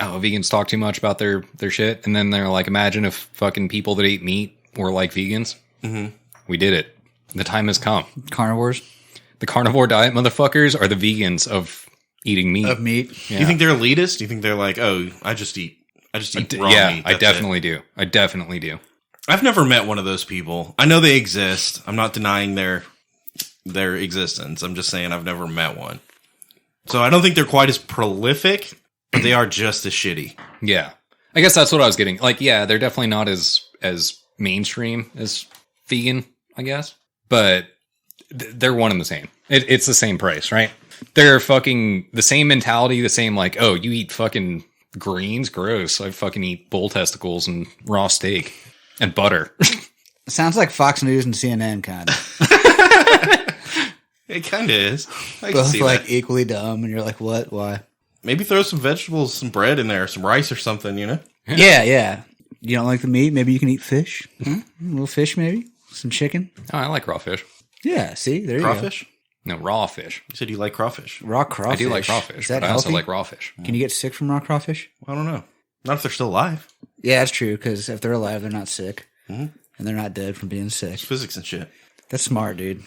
oh, vegans talk too much about their shit. And then they're like, imagine if fucking people that eat meat were like vegans. Mm-hmm. We did it. The time has come. carnivores The carnivore diet motherfuckers are the vegans of eating meat. of meat. Yeah. Do you think they're elitist? Do you think they're like, oh, I just eat raw Yeah, meat. I That's definitely it. do. I definitely do. I've never met one of those people. I know they exist. I'm not denying their existence. I'm just saying I've never met one. So I don't think they're quite as prolific, but they are just as shitty. Yeah. I guess that's what I was getting. Like, yeah, they're definitely not as mainstream as vegan, I guess. But they're one and the same. It's the same price, right? They're fucking the same mentality, the same like, oh, you eat fucking greens? Gross. I fucking eat bull testicles and raw steak and butter. Sounds like Fox News and CNN kind of. It kind of is. I can Both see like that. equally dumb, and you're like, what? Why? Maybe throw some vegetables, some bread in there, some rice or something, you know? Yeah. You don't like the meat? Maybe you can eat fish. A little fish, maybe some chicken. Oh, I like raw fish. Yeah. See, there you Crawfish? No, raw fish. You said you like crawfish. Raw crawfish. I do like crawfish, Is that but I also healthy? like raw fish. Can you get sick from raw crawfish? I don't know. Not if they're still alive. Yeah, that's true. Because if they're alive, they're not sick, and they're not dead from being sick. It's physics and shit. That's smart, dude.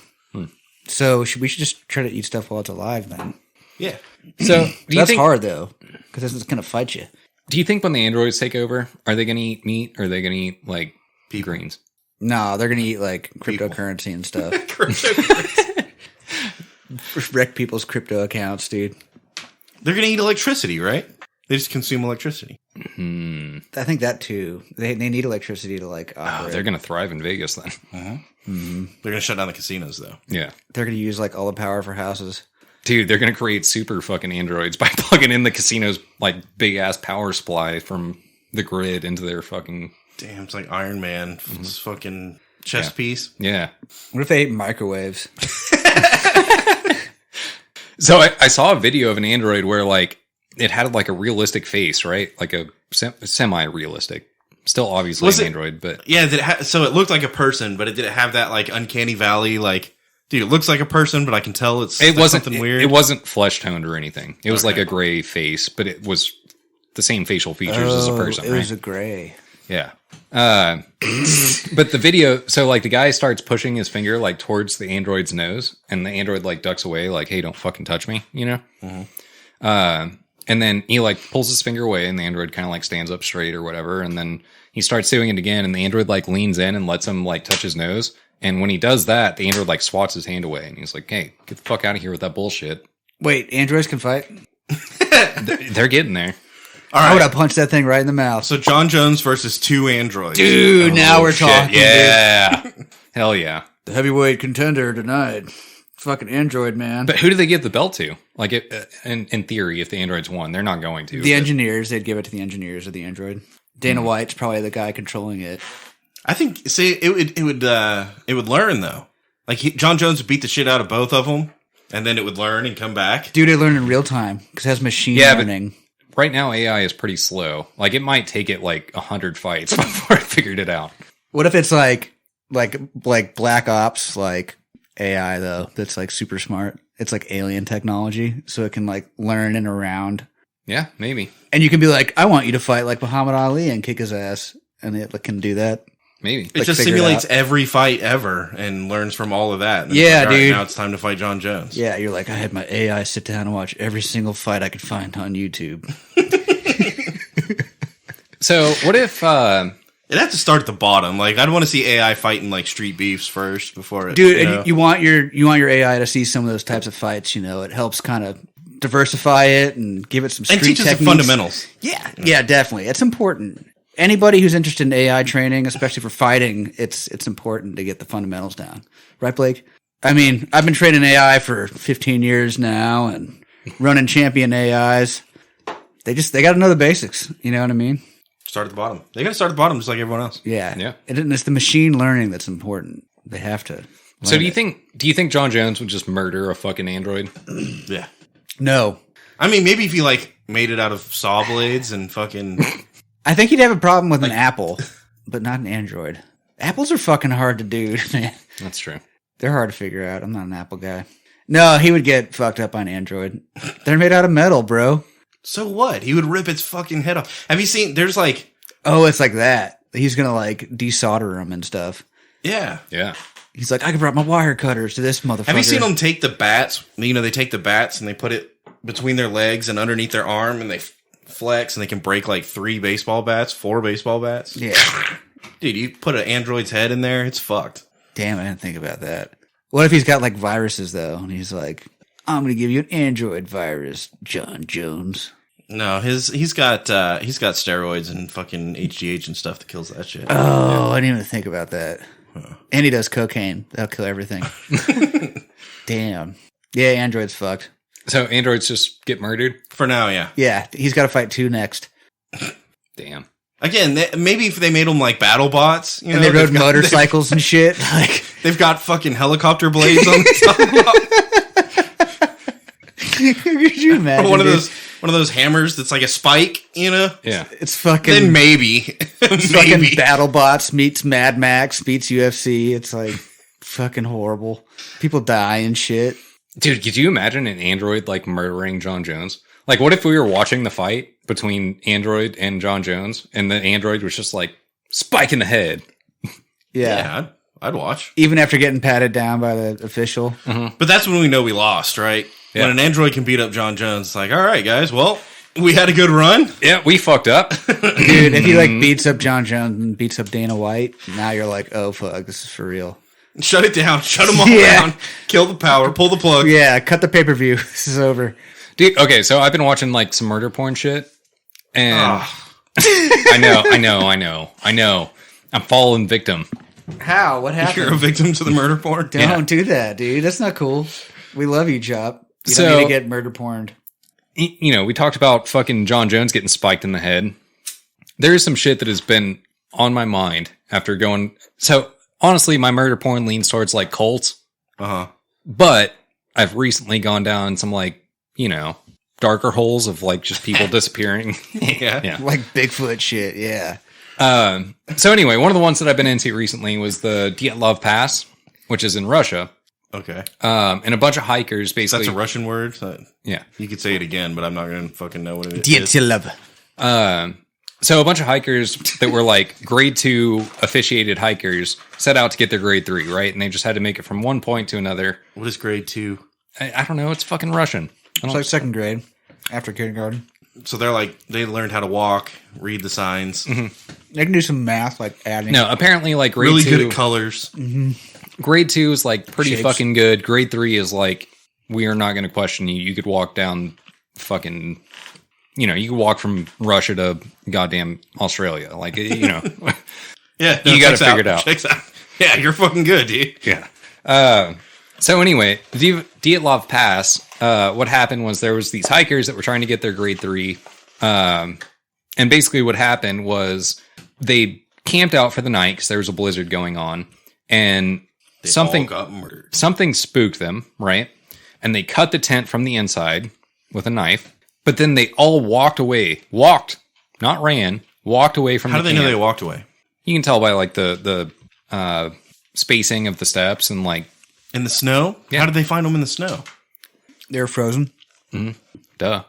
So we should just try to eat stuff while it's alive, then. Yeah. So, do you That's think hard though, because it's gonna fight you. Do you think when the androids take over, are they going to eat meat or are they going to eat like greens? No, they're gonna eat like cryptocurrency and stuff. Wreck people's crypto accounts, dude. They're gonna eat electricity, right? They just consume electricity. I think that too. They need electricity to like Oh, operate. they're going to thrive in Vegas then. They're gonna shut down the casinos, though. Yeah. They're gonna use like all the power for houses. Dude, they're going to create super fucking androids by plugging in the casino's like big ass power supply from the grid into their fucking. Damn, it's like Iron Man. It's fucking chess piece. Yeah. What if they ate microwaves? So I saw a video of an android where like it had like a realistic face, right? Like a semi-realistic. Still obviously Was an it- android, but Yeah, so it looked like a person, but it didn't have that like uncanny valley. Like, dude, it looks like a person, but I can tell it's it wasn't something weird. It wasn't flesh toned or anything. It was like Okay. a gray face, but it was the same facial features as a person, It right? was a gray. Yeah. But the video, so like the guy starts pushing his finger like towards the android's nose, and the android like ducks away, like, "Hey, don't fucking touch me," you know. And then he like pulls his finger away, and the android kind of like stands up straight or whatever, and then he starts doing it again, and the android like leans in and lets him like touch his nose, and when he does that, the android like swats his hand away, and he's like, "Hey, get the fuck out of here with that bullshit." Wait, androids can fight? They're getting there. All I right. would have punched that thing right in the mouth. So John Jones versus 2 androids. Dude, now we're Shit, talking. yeah. Hell yeah. The heavyweight contender denied. Fucking android, man. But who do they give the belt to? Like, in theory, if the androids won, they're not going to. The but- engineers, they'd give it to the engineers of the android. Dana White's probably the guy controlling it. I think. See, it would learn though. Like John Jones would beat the shit out of both of them, and then it would learn and come back. Dude, it learned in real time because it has machine Yeah, but- learning. Right now, AI is pretty slow. Like, it might take it like 100 fights before it figured it out. What if it's like Black Ops, like AI though? That's like super smart. It's like alien technology, so it can like learn in a round. Yeah, maybe. And you can be like, I want you to fight like Muhammad Ali and kick his ass, and it can do that. Maybe. It just figure it simulates out. every fight ever and learns from all of that. And it's Yeah, like, all right, dude. now it's time to fight John Jones. Yeah, you're like, I had my AI sit down and watch every single fight I could find on YouTube. So, what if, It'd have to start at the bottom. Like, I'd want to see AI fighting like street beefs first before it. Dude, you know? and you want your AI to see some of those types of fights. You know, it helps kind of diversify it and give it some street and teaches techniques. the fundamentals. Yeah, definitely. It's important. Anybody who's interested in AI training, especially for fighting, it's important to get the fundamentals down. Right, Blake? I mean, I've been training AI for 15 years now and running champion AIs. They got to know the basics. You know what I mean? Start at the bottom. They got to start at the bottom just like everyone else. Yeah. Yeah. And it's the machine learning that's important. They have to. so learn do you it. think John Jones would just murder a fucking android? Yeah. No. I mean, maybe if he like made it out of saw blades and fucking. I think he'd have a problem with an apple, but not an Android. Apples are fucking hard to do, man. That's true. They're hard to figure out. I'm not an Apple guy. No, he would get fucked up on Android. They're made out of metal, bro. So what? He would rip its fucking head off. Have you seen? There's like, Oh, it's like that. He's gonna like desolder them and stuff. yeah. Yeah. He's like, I could brought my wire cutters to this motherfucker. Have you seen them take the bats? You know, they take the bats and they put it between their legs and underneath their arm, and they flex, and they can break like 4 baseball bats. Yeah. Dude, you put an android's head in there, it's fucked. Damn, I didn't think about that. What if he's got like viruses though, and he's like, I'm gonna give you an Android virus, John Jones. No, he's got steroids and fucking HGH and stuff that kills that shit. Oh, I didn't even think about that. And he does cocaine. That'll kill everything. Damn. Yeah, Android's fucked. So androids just get murdered? For now, yeah. Yeah, he's got to fight 2 next. Damn. Again, maybe if they made them like battle bots, you know, And they rode they've got- motorcycles and shit. Like, They've got fucking helicopter blades on the top. could you imagine? one of dude? those hammers that's like a spike, you know. Yeah. It's fucking, Then maybe, fucking maybe. BattleBots meets Mad Max meets UFC. It's like fucking horrible. People die and shit. Dude, could you imagine an android like murdering John Jones? Like, what if we were watching the fight between Android and John Jones, and the android was just like spike in the head? Yeah. I'd watch. Even after getting patted down by the official. But that's when we know we lost, right? Yeah. When an android can beat up John Jones, it's like, all right, guys, well, we had a good run. Yeah, we fucked up. Dude, if he like beats up John Jones and beats up Dana White, now you're like, oh fuck, this is for real. Shut it down. Shut them all Yeah. down. Kill the power. Pull the plug. Yeah, cut the pay-per-view. This is over. Dude, okay, so I've been watching like some murder porn shit, and I know. I'm fallen victim. How? What happened? You're a victim to the murder porn? Don't do that, dude. That's not cool. We love you, Chop. You So- don't need to get murder porned. You know, we talked about fucking John Jones getting spiked in the head. There is some shit that has been on my mind after going. So honestly, my murder porn leans towards like cults, Uh-huh. but I've recently gone down some like, you know, darker holes of like just people disappearing. Yeah. Yeah. Like Bigfoot shit, yeah. So anyway, one of the ones that I've been into recently was the Dyatlov Pass, which is in Russia. Okay. And a bunch of hikers basically. That's a Russian word? Yeah. You could say it again, but I'm not going to fucking know what it is. Dietilov. So a bunch of hikers that were like grade 2 officiated hikers set out to get their grade 3, right? And they just had to make it from one point to another. What is grade 2? I don't know. It's fucking Russian. It's like second grade after kindergarten. So they're like, they learned how to walk, read the signs. They can do some math, like adding. No, apparently like grade Really 2. good at colors. Grade 2 is like pretty Shapes. fucking good. Grade 3 is like, we are not going to question you. You could walk down fucking, you know, you could walk from Russia to goddamn Australia. Like, you know. Yeah. You gotta checks figure it out. Checks out. Yeah, you're fucking good, dude. Yeah. So anyway, Dyatlov Pass, what happened was there was these hikers that were trying to get their grade 3. And basically what happened was they camped out for the night because there was a blizzard going on, and They something all got murdered. something spooked them, right? And they cut the tent from the inside with a knife, but then they all walked away. Walked, not ran. Walked away from How the do they know camp. they walked away? You can tell by like the spacing of the steps and like, In the snow? Yeah. How did they find them in the snow? They're frozen. duh.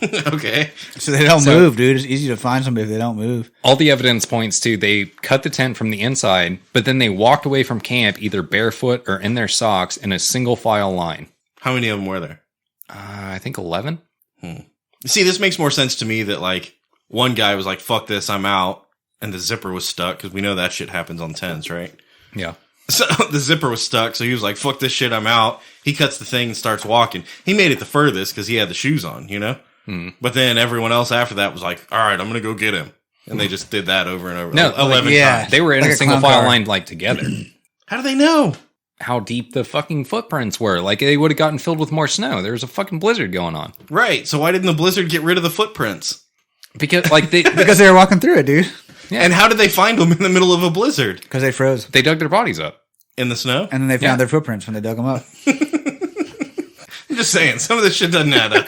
Okay. So they don't So- move, dude. It's easy to find somebody if they don't move. All the evidence points to they cut the tent from the inside, but then they walked away from camp either barefoot or in their socks in a single file line. How many of them were there? I think 11. See, this makes more sense to me that, like, one guy was like, fuck this, I'm out. And the zipper was stuck, because we know that shit happens on tents, right? Yeah. So the zipper was stuck, so he was like, fuck this shit, I'm out. He cuts the thing and starts walking. He made it the furthest because he had the shoes on, you know? But then everyone else after that was like, all right, I'm going to go get him. And they just did that over and over. No, 11 yeah. times. They were in Like a a single clown file car. line like together. How do they know? How deep the fucking footprints were. Like they would have gotten filled with more snow. There was a fucking blizzard going on. Right, so why didn't the blizzard get rid of the footprints? Because like they Because they were walking through it, dude. Yeah. And how did they find them in the middle of a blizzard? Because they froze. they dug their bodies up. In the snow? And then they found Yeah. their footprints when they dug them up. I'm just saying, some of this shit doesn't add up.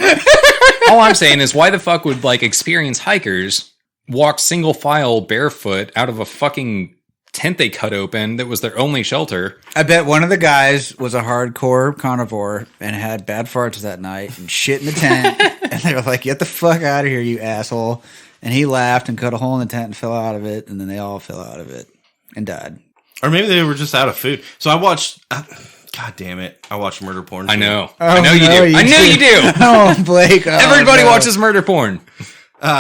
All I'm saying is why the fuck would like experienced hikers walk single file barefoot out of a fucking tent they cut open that was their only shelter? I bet one of the guys was a hardcore carnivore and had bad farts that night and shit in the tent. And they were like, get the fuck out of here, you asshole. And he laughed and cut a hole in the tent and fell out of it. And then they all fell out of it and died. Or maybe they were just out of food. So I watched... God damn it. I watched murder porn. I too. know. Oh, I know you no, do. you I know do. you do. Oh, Blake. Oh, Everybody no. watches murder porn. No,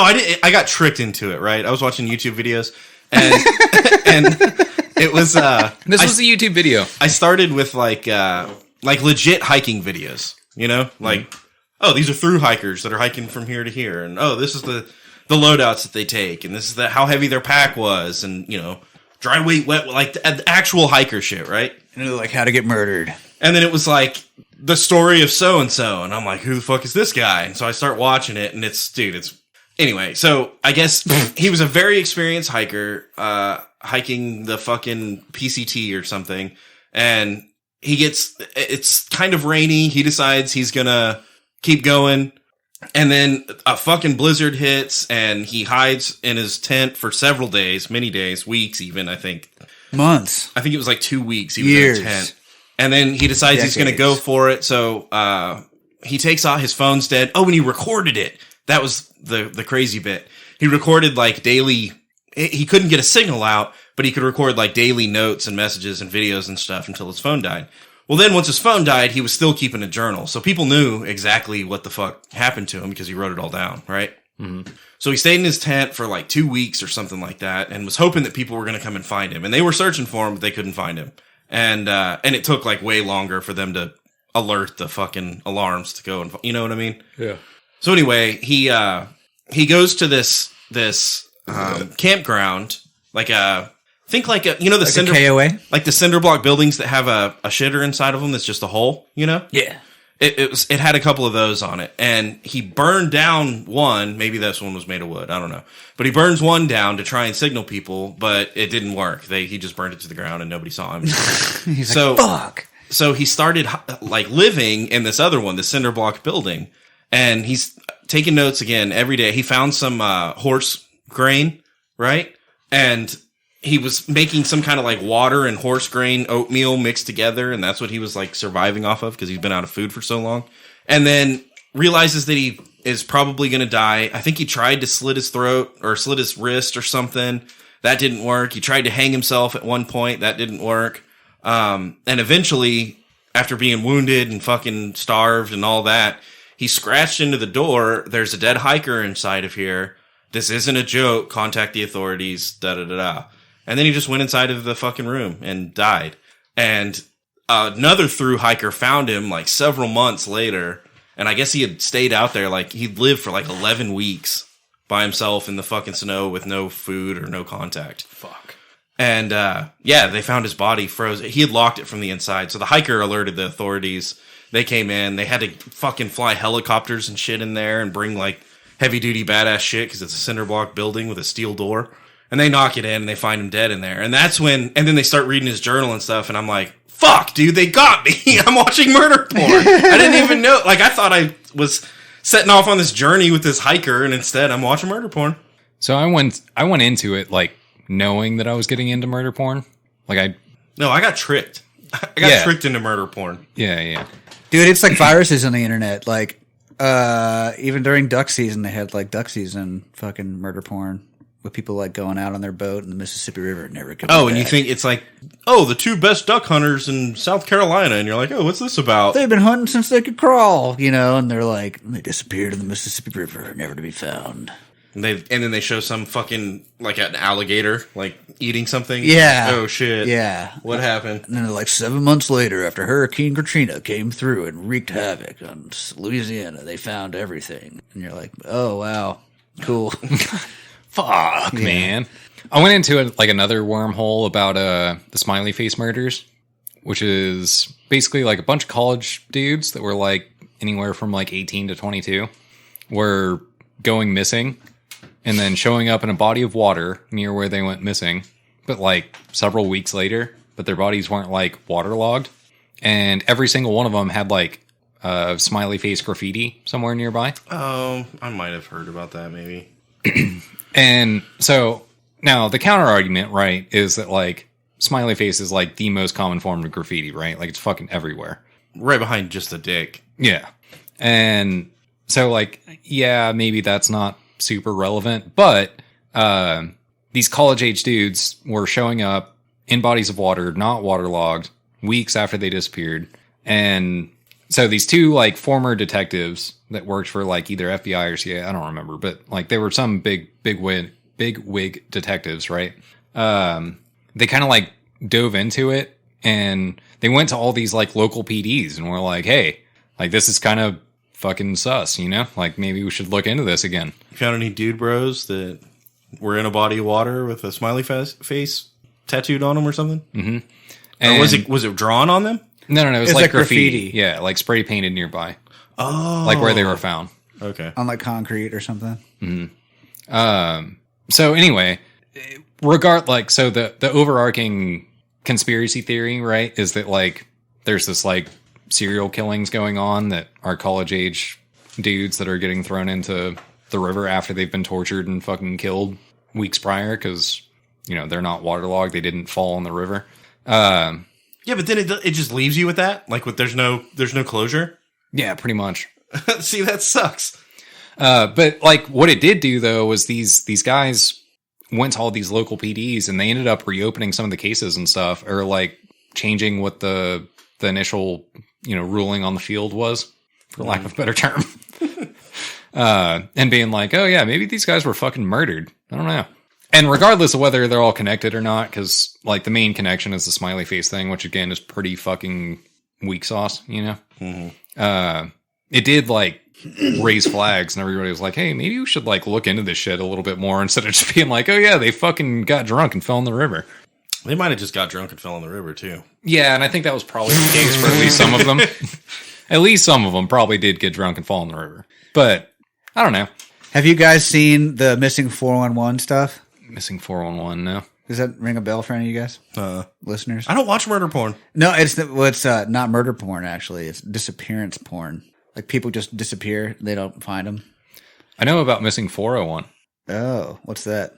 I didn't. I got tricked into it, right? I was watching YouTube videos and and it was This was a YouTube video. I started with like legit hiking videos, you know? Like, oh, these are through hikers that are hiking from here to here, and oh, this is the loadouts that they take, and this is how heavy their pack was, and you know, dry weight, wet, like the actual hiker shit, right? And they're like, how to get murdered. And then it was like the story of so and so, and I'm like, who the fuck is this guy? And so I start watching it, and it's anyway. So I guess he was a very experienced hiker, hiking the fucking PCT or something, and it's kind of rainy. He decides he's gonna keep going, and then a fucking blizzard hits, and he hides in his tent for several days, many days, weeks, even. I think Months. it was like 2 weeks. He was Years. in a tent. And then he decides he's going to go Decades. for it. So he takes out his phone's dead. Oh, and he recorded it. That was the crazy bit. He recorded like daily. He couldn't get a signal out, but he could record like daily notes and messages and videos and stuff until his phone died. Well, then once his phone died, he was still keeping a journal. So people knew exactly what the fuck happened to him because he wrote it all down, right? Mm-hmm. So he stayed in his tent for like 2 weeks or something like that and was hoping that people were going to come and find him. And they were searching for him, but they couldn't find him. And it took like way longer for them to alert the fucking alarms to go and, you know what I mean? Yeah. So anyway, he goes to this campground, like think like a, you know, the Like cinder, a KOA? like the cinder block buildings that have a shitter inside of them that's just a hole, you know? Yeah. It had a couple of those on it, and he burned down one. Maybe this one was made of wood. I don't know, but he burns one down to try and signal people, but it didn't work. He just burned it to the ground, and nobody saw him. He's So- like, fuck. So he started like living in this other one, the cinder block building, and he's taking notes again every day. He found some horse grain, right? And he was making some kind of like water and horse grain oatmeal mixed together, and that's what he was like surviving off of because he's been out of food for so long. And then realizes that he is probably going to die. I think he tried to slit his throat or slit his wrist or something. That didn't work. He tried to hang himself at one point. That didn't work. And eventually, after being wounded and fucking starved and all that, he scratched into the door. There's a dead hiker inside of here. This isn't a joke. Contact the authorities. Da da da da. And then he just went inside of the fucking room and died. And another thru hiker found him like several months later. And I guess he had stayed out there. Like he'd lived for like 11 weeks by himself in the fucking snow with no food or no contact. Fuck. And yeah, they found his body frozen. He had locked it from the inside. So the hiker alerted the authorities. They came in. They had to fucking fly helicopters and shit in there and bring like heavy duty badass shit because it's a cinder block building with a steel door. And they knock it in and they find him dead in there. And that's when, and then they start reading his journal and stuff. And I'm like, fuck, dude, they got me. I'm watching murder porn. I didn't even know. Like, I thought I was setting off on this journey with this hiker. And instead, I'm watching murder porn. So I went into it like knowing that I was getting into murder porn. Like No, I got tricked. I got tricked into murder porn. yeah. Dude, it's like viruses on the internet. Like, even during duck season, they had like duck season fucking murder porn with people like going out on their boat in the Mississippi River and never coming Oh, back. and you think it's like, oh, the two best duck hunters in South Carolina. And you're like, oh, what's this about? they've been hunting since they could crawl, you know, and they're like, they disappeared in the Mississippi River, never to be found. And then they show some fucking, like an alligator, like eating something. Yeah. Oh, shit. Yeah. What happened? And then like 7 months later, after Hurricane Katrina came through and wreaked havoc on Louisiana, they found everything. And you're like, oh, wow. Cool. Fuck, man. I went into like another wormhole about the smiley face murders, which is basically like a bunch of college dudes that were like anywhere from like 18 to 22 were going missing and then showing up in a body of water near where they went missing, but like several weeks later, but their bodies weren't like waterlogged. And every single one of them had like smiley face graffiti somewhere nearby. Oh, I might have heard about that maybe. And so now the counter argument, right, is that like smiley face is like the most common form of graffiti, right? Like it's fucking everywhere. Right behind just a dick. Yeah. And so like, yeah, maybe that's not super relevant, but these college age dudes were showing up in bodies of water, not waterlogged, weeks after they disappeared. And so these two like former detectives that worked for like either FBI or CIA, I don't remember, but like they were some big wig detectives, right? They kind of like dove into it and they went to all these like local PDs and were like, hey, like this is kind of fucking sus, you know? Like maybe we should look into this again. You found any dude bros that were in a body of water with a smiley face tattooed on them or something? Mm-hmm. And Or was it drawn on them? No, it was It's like like graffiti. graffiti. Yeah, like spray painted nearby. Oh. Like where they were found. Okay. On like concrete or something. So anyway, so the overarching conspiracy theory, right, is that like there's this like serial killings going on that are college age dudes that are getting thrown into the river after they've been tortured and fucking killed weeks prior because, you know, they're not waterlogged. They didn't fall in the river. Yeah, but then it just leaves you with that, like there's no closure. Yeah, pretty much. See, that sucks. But like what it did do though was these guys went to all these local PDs and they ended up reopening some of the cases and stuff, or like changing what the initial ruling on the field was, for lack of a better term. And being like, oh yeah, maybe these guys were fucking murdered. I don't know. And regardless of whether they're all connected or not, because like the main connection is the smiley face thing, which again is pretty fucking weak sauce, Mm-hmm. It did like raise flags, and everybody was like, hey, maybe we should like look into this shit a little bit more instead of just being like, oh yeah, they fucking got drunk and fell in the river. They might have just got drunk and fell in the river too. Yeah, and I think that was probably the case for at least some of them. At least some of them probably did get drunk and fall in the river. But I don't know. Have you guys seen the missing 411 stuff? Missing 411, no. Does that ring a bell for any of you guys? Listeners? I don't watch murder porn. No, it's not murder porn, actually. It's disappearance porn. Like, people just disappear. They don't find them. I know about missing 401. Oh, what's that?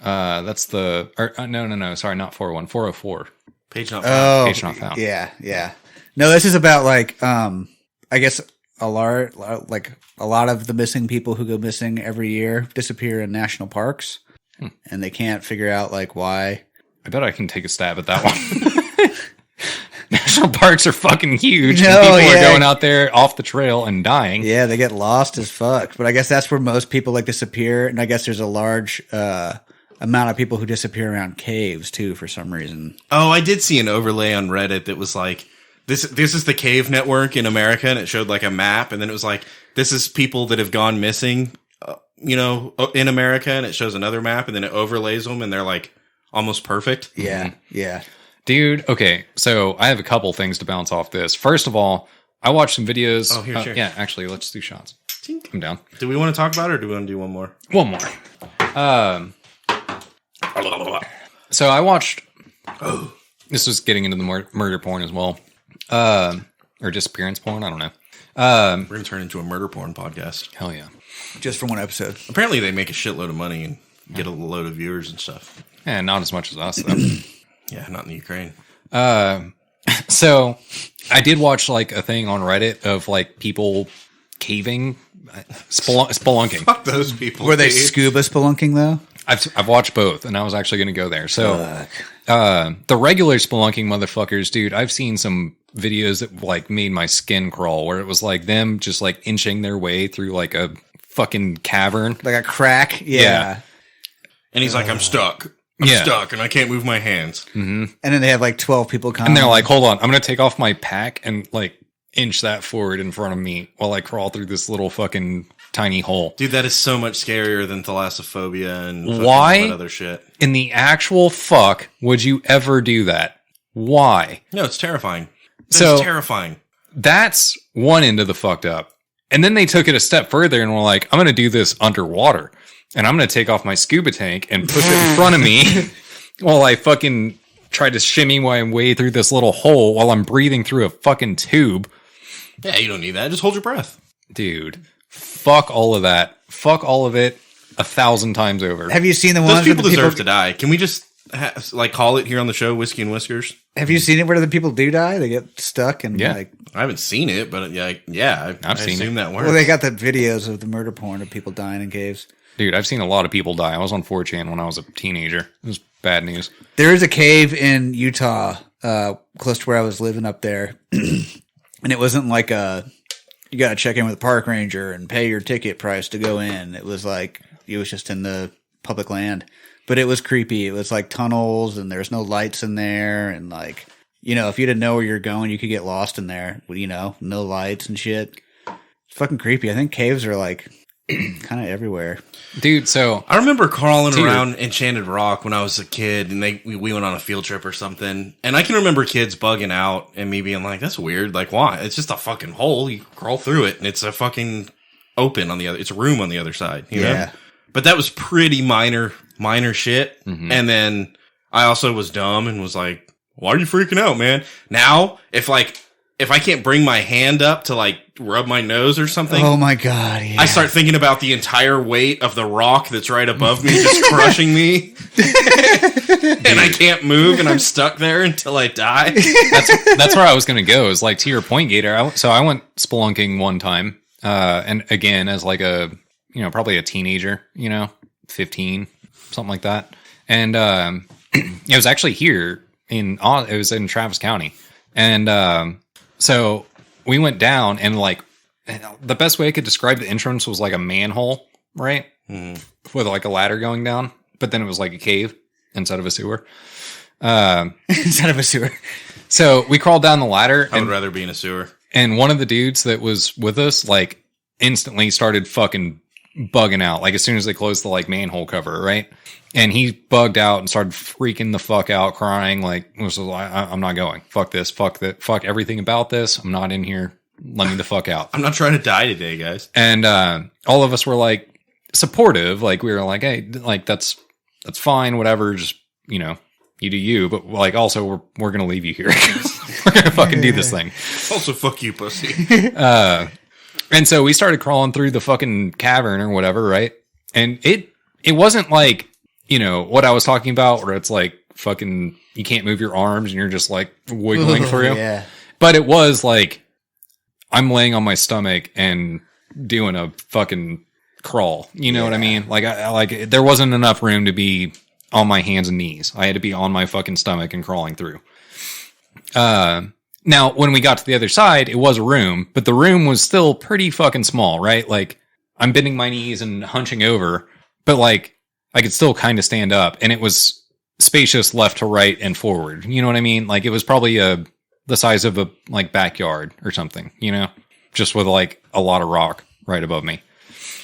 That's the... no. Sorry, not 401. 404. Page not found. Oh, Page not found. Yeah. No, this is about, like, I guess a lot of the missing people who go missing every year disappear in national parks. And they can't figure out, like, why. I bet I can take a stab at that one. National parks are fucking huge. No, and people yeah. are going out there off the trail and dying. Yeah, they get lost as fuck. But I guess that's where most people, like, disappear. And I guess there's a large amount of people who disappear around caves, too, for some reason. Oh, I did see an overlay on Reddit that was like, this is the cave network in America, and it showed, like, a map. And then it was like, this is people that have gone missing in America, and it shows another map, and then it overlays them, and they're like almost perfect. Yeah, yeah. Dude, okay, so I have a couple things to bounce off this. First of all, I watched some videos. Oh, here, cheers. Yeah, actually, let's do shots. Tink. I'm down. Do we want to talk about it, or do we want to do one more? One more. So I watched... This was getting into the murder porn as well. Or disappearance porn, I don't know. We're going to turn into a murder porn podcast. Hell yeah. Just for one episode. Apparently they make a shitload of money and get a load of viewers and stuff. Yeah, not as much as us, though. Yeah, not in the Ukraine. So I did watch like a thing on Reddit of like people caving, spelunking. Fuck those people. Were they dude. scuba spelunking, though? I've watched both, and I was actually going to go there. So the regular spelunking motherfuckers, dude, I've seen some videos that like made my skin crawl, where it was like them just like inching their way through like a fucking cavern. Like a crack? Yeah. And he's like, I'm stuck. I'm stuck, and I can't move my hands. Mm-hmm. And then they have like 12 people come. And they're like, hold on, I'm going to take off my pack and like inch that forward in front of me while I crawl through this little fucking tiny hole. Dude, that is so much scarier than thalassophobia and why that other shit. In the actual fuck would you ever do that? Why? No, it's terrifying. It's terrifying. That's one end of the fucked up. And then they took it a step further and were like, I'm going to do this underwater. And I'm going to take off my scuba tank and push it in front of me while I fucking try to shimmy my way through this little hole while I'm breathing through a fucking tube. Yeah, you don't need that. Just hold your breath. Dude, fuck all of that. Fuck all of it 1,000 times over. Have you seen the ones Those people where the deserve to die. Can we just call it here on the show, Whiskey and Whiskers? Have you seen it where the people do die? They get stuck and like... I haven't seen it, but I've seen assume that works. Well, they got the videos of the murder porn of people dying in caves. Dude, I've seen a lot of people die. I was on 4chan when I was a teenager. It was bad news. There is a cave in Utah, close to where I was living up there. And it wasn't like you got to check in with a park ranger and pay your ticket price to go in. It was like, it was just in the public land. But it was creepy. It was like tunnels and there's no lights in there. And like, if you didn't know where you're going, you could get lost in there. No lights and shit. It's fucking creepy. I think caves are like kind of everywhere. Dude, so I remember crawling around Enchanted Rock when I was a kid, and we went on a field trip or something. And I can remember kids bugging out and me being like, that's weird. Like, why? It's just a fucking hole. You crawl through it, and it's a fucking open on the other. It's a room on the other side. You know? But that was pretty minor shit. Mm-hmm. And then I also was dumb and was like, why are you freaking out, man? Now, if like if I can't bring my hand up to like rub my nose or something, Oh my god! Yeah. I start thinking about the entire weight of the rock that's right above me, just crushing me, and I can't move, and I'm stuck there until I die. That's where I was going to go. Is like to your point, Gator. So I went spelunking one time, and again as like a probably a teenager, 15, something like that, and it was actually here it was in Travis County, and so we went down, and like the best way I could describe the entrance was like a manhole, right? With like a ladder going down, but then it was like a cave instead of a sewer. Instead of a sewer. So we crawled down the ladder. I would rather be in a sewer. And one of the dudes that was with us, like, instantly started fucking bugging out. Like, as soon as they closed the, like, manhole cover, right? And he bugged out and started freaking the fuck out, crying. Like, was like, I'm not going. Fuck this. Fuck that. Fuck everything about this. I'm not in here. Let me the fuck out. I'm not trying to die today, guys. And all of us were, like, supportive. Like, we were like, hey, like, that's fine. Whatever. Just, you do you. But, like, also, we're going to leave you here. We're going to fucking do this thing. Also, fuck you, pussy. And so we started crawling through the fucking cavern or whatever, right? And it wasn't like, what I was talking about, where it's like fucking, you can't move your arms and you're just like wiggling through. Yeah. But it was like, I'm laying on my stomach and doing a fucking crawl. You know what I mean? Like, there wasn't enough room to be on my hands and knees. I had to be on my fucking stomach and crawling through. Now, when we got to the other side, it was a room, but the room was still pretty fucking small, right? Like, I'm bending my knees and hunching over, but like, I could still kind of stand up, and it was spacious left to right and forward. You know what I mean? Like, it was probably the size of a like backyard or something, just with like a lot of rock right above me.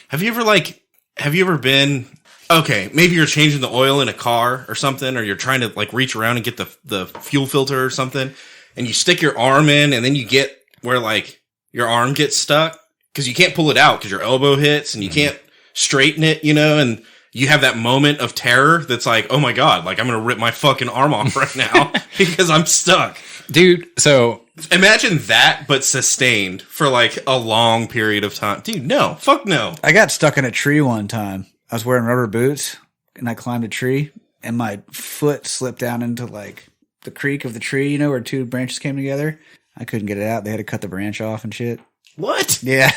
Have you ever been, okay, maybe you're changing the oil in a car or something, or you're trying to like reach around and get the fuel filter or something, and you stick your arm in, and then you get where like your arm gets stuck because you can't pull it out because your elbow hits, and you can't straighten it, and you have that moment of terror that's like, oh my God, like I'm going to rip my fucking arm off right now because I'm stuck. Dude, so imagine that, but sustained for like a long period of time. Dude, no, fuck no. I got stuck in a tree one time. I was wearing rubber boots and I climbed a tree and my foot slipped down into like the creek of the tree, where two branches came together. I couldn't get it out. They had to cut the branch off and shit. What? Yeah.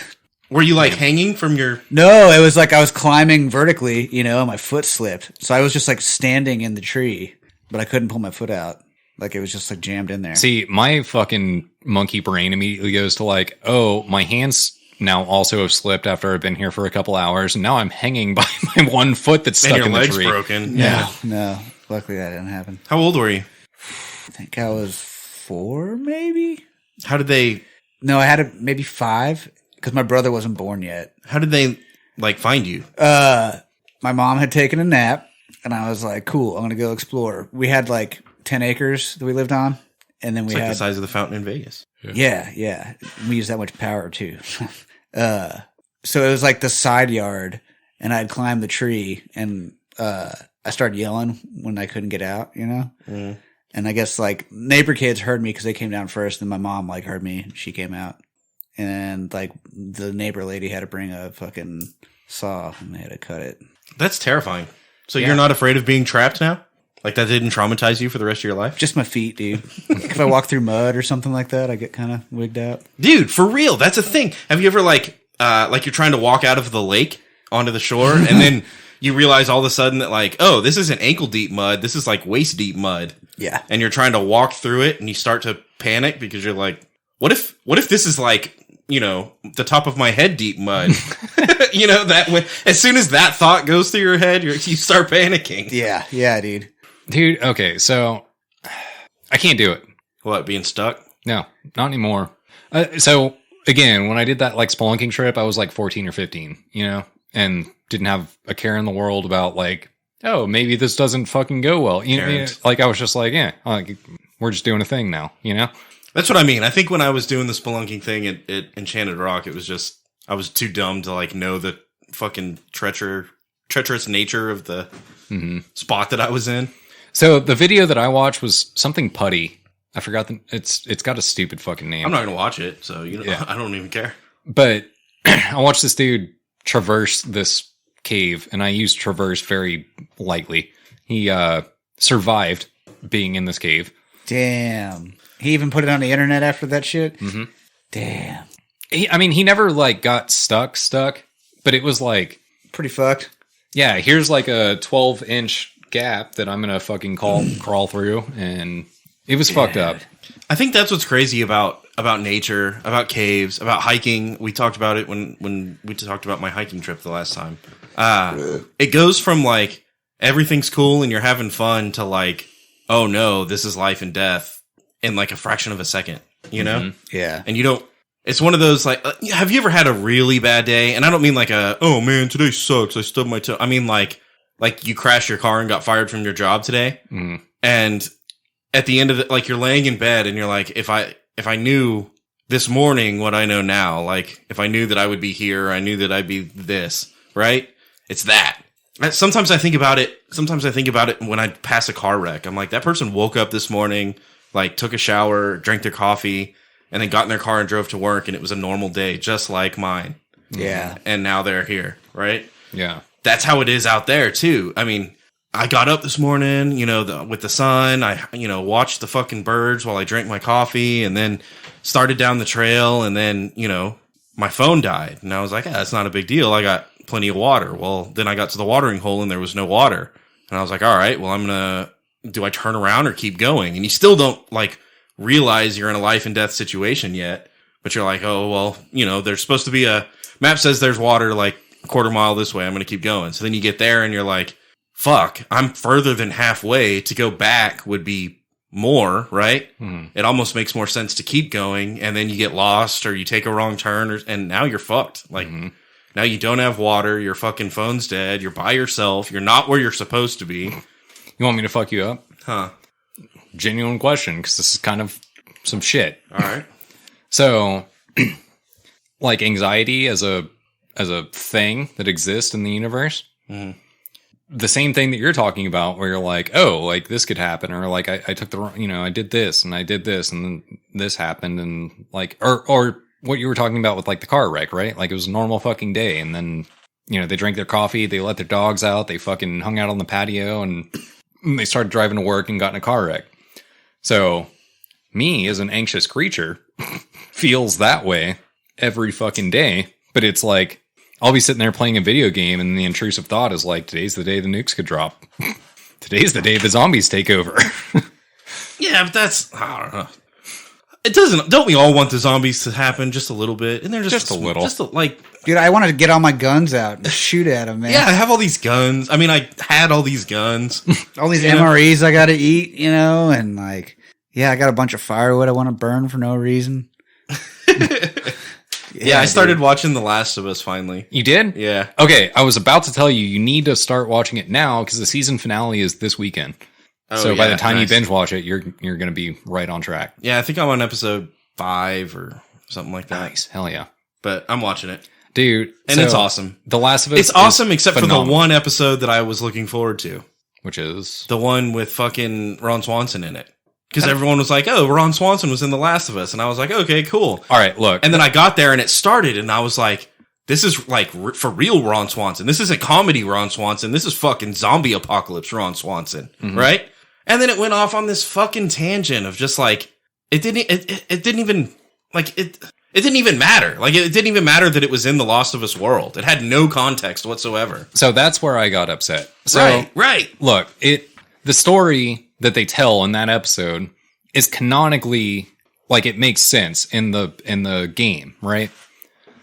Were you like hanging from your... No, it was like I was climbing vertically, and my foot slipped. So I was just like standing in the tree, but I couldn't pull my foot out. Like it was just like jammed in there. See, my fucking monkey brain immediately goes to like, oh, my hands now also have slipped after I've been here for a couple hours, and now I'm hanging by my one foot that's stuck in the tree. And your leg's broken. Yeah. No. Luckily that didn't happen. How old were you? I think I was 4, maybe. How did they... No, I had maybe 5 because my brother wasn't born yet. How did they like find you? My mom had taken a nap, and I was like, "Cool, I'm gonna go explore." We had like 10 acres that we lived on, and then we It's like had the size of the fountain in Vegas. yeah. We used that much power too. So it was like the side yard, and I'd climbed the tree, and I started yelling when I couldn't get out, Mm. And I guess like neighbor kids heard me because they came down first, and my mom like heard me, and she came out. And like the neighbor lady had to bring a fucking saw and they had to cut it. That's terrifying. So you're not afraid of being trapped now? Like that didn't traumatize you for the rest of your life? Just my feet, dude. If I walk through mud or something like that, I get kind of wigged out. Dude, for real, that's a thing. Have you ever like you're trying to walk out of the lake onto the shore, and then you realize all of a sudden that like, oh, this isn't ankle deep mud, this is like waist deep mud. Yeah. And you're trying to walk through it, and you start to panic because you're like, what if this is like, the top of my head deep mud? That way, as soon as that thought goes through your head, you start panicking. Yeah, dude. Dude, okay, so I can't do it. What, being stuck? No, not anymore. So again, when I did that like spelunking trip, I was like 14 or 15, and didn't have a care in the world about like, oh, maybe this doesn't fucking go well. Like I was just like, yeah, like, we're just doing a thing now, That's what I mean. I think when I was doing the spelunking thing at Enchanted Rock, it was just, I was too dumb to like know the fucking treacherous nature of the spot that I was in. So the video that I watched was something putty. I forgot it's got a stupid fucking name. I'm not gonna watch it, so Yeah. I don't even care. But I watched this dude traverse this cave, and I use traverse very lightly. He survived being in this cave. Damn. He even put it on the internet after that shit? Mm-hmm. Damn. He never like got stuck, but it was like Pretty fucked. yeah, here's like a 12-inch gap that I'm gonna fucking crawl through, and it was fucked up. I think that's what's crazy about nature, about caves, about hiking. We talked about it when we talked about my hiking trip the last time. It goes from like everything's cool and you're having fun to like, oh no, this is life and death in like a fraction of a second, you know? Mm-hmm. Yeah. And you don't. It's one of those like, have you ever had a really bad day? And I don't mean like oh man, today sucks, I stubbed my toe. I mean like you crashed your car and got fired from your job today. Mm. And at the end of it, like you're laying in bed and you're like, if I knew this morning what I know now, like if I knew that I would be here, I knew that I'd be this, right? It's that. Sometimes I think about it. Sometimes I think about it when I pass a car wreck. I'm like, that person woke up this morning, like took a shower, drank their coffee, and then got in their car and drove to work, and it was a normal day, just like mine. Yeah. And now they're here, right? Yeah. That's how it is out there too. I mean, I got up this morning, with the sun. I, watched the fucking birds while I drank my coffee, and then started down the trail, and then, my phone died, and I was like, that's not a big deal. I got plenty of water. Well, then I got to the watering hole and there was no water. And I was like, all right, well, do I turn around or keep going? And you still don't like realize you're in a life and death situation yet, but you're like, oh, well, there's supposed to be a map says there's water like a quarter mile this way. I'm going to keep going. So then you get there and you're like, fuck, I'm further than halfway. To go back would be more, right? It almost makes more sense to keep going. And then you get lost or you take a wrong turn and now you're fucked. Like, now you don't have water. Your fucking phone's dead. You're by yourself. You're not where you're supposed to be. You want me to fuck you up? Huh. Genuine question, because this is kind of some shit. All right. So, like anxiety as a thing that exists in the universe, the same thing that you're talking about, where you're like, oh, like this could happen, or like I took the wrong, I did this and I did this and then this happened, and like, or what you were talking about with like the car wreck, right? Like it was a normal fucking day, and then they drank their coffee, they let their dogs out, they fucking hung out on the patio, and they started driving to work and got in a car wreck. So me as an anxious creature feels that way every fucking day, but it's like I'll be sitting there playing a video game and the intrusive thought is like, today's the day the nukes could drop. Today's the day the zombies take over. Yeah, but that's, I don't know. It doesn't, don't we all want the zombies to happen just a little bit? And they're just a little. Dude, I wanted to get all my guns out and shoot at them, man. Yeah, I have all these guns. I mean, I had all these guns. All these MREs I got to eat, and like, yeah, I got a bunch of firewood I want to burn for no reason. Yeah, I started watching The Last of Us finally. You did? Yeah. Okay, I was about to tell you need to start watching it now because the season finale is this weekend. So by the time you binge watch it, you're going to be right on track. Yeah, I think I'm on episode 5 or something like that. Nice. Hell yeah. But I'm watching it. Dude. And it's awesome. The Last of Us It's awesome except phenomenal. for the one episode that I was looking forward to. Which is? The one with fucking Ron Swanson in it. Because everyone was like, oh, Ron Swanson was in The Last of Us. And I was like, okay, cool. All right, look. And then I got there and it started and I was like, this is like for real Ron Swanson. This isn't comedy Ron Swanson. This is fucking zombie apocalypse Ron Swanson. Right? And then it went off on this fucking tangent of just like, it didn't even matter. Like it didn't even matter that it was in the Last of Us world. It had no context whatsoever. So that's where I got upset. So, right. Look, the story that they tell in that episode is canonically, like, it makes sense in the game, right?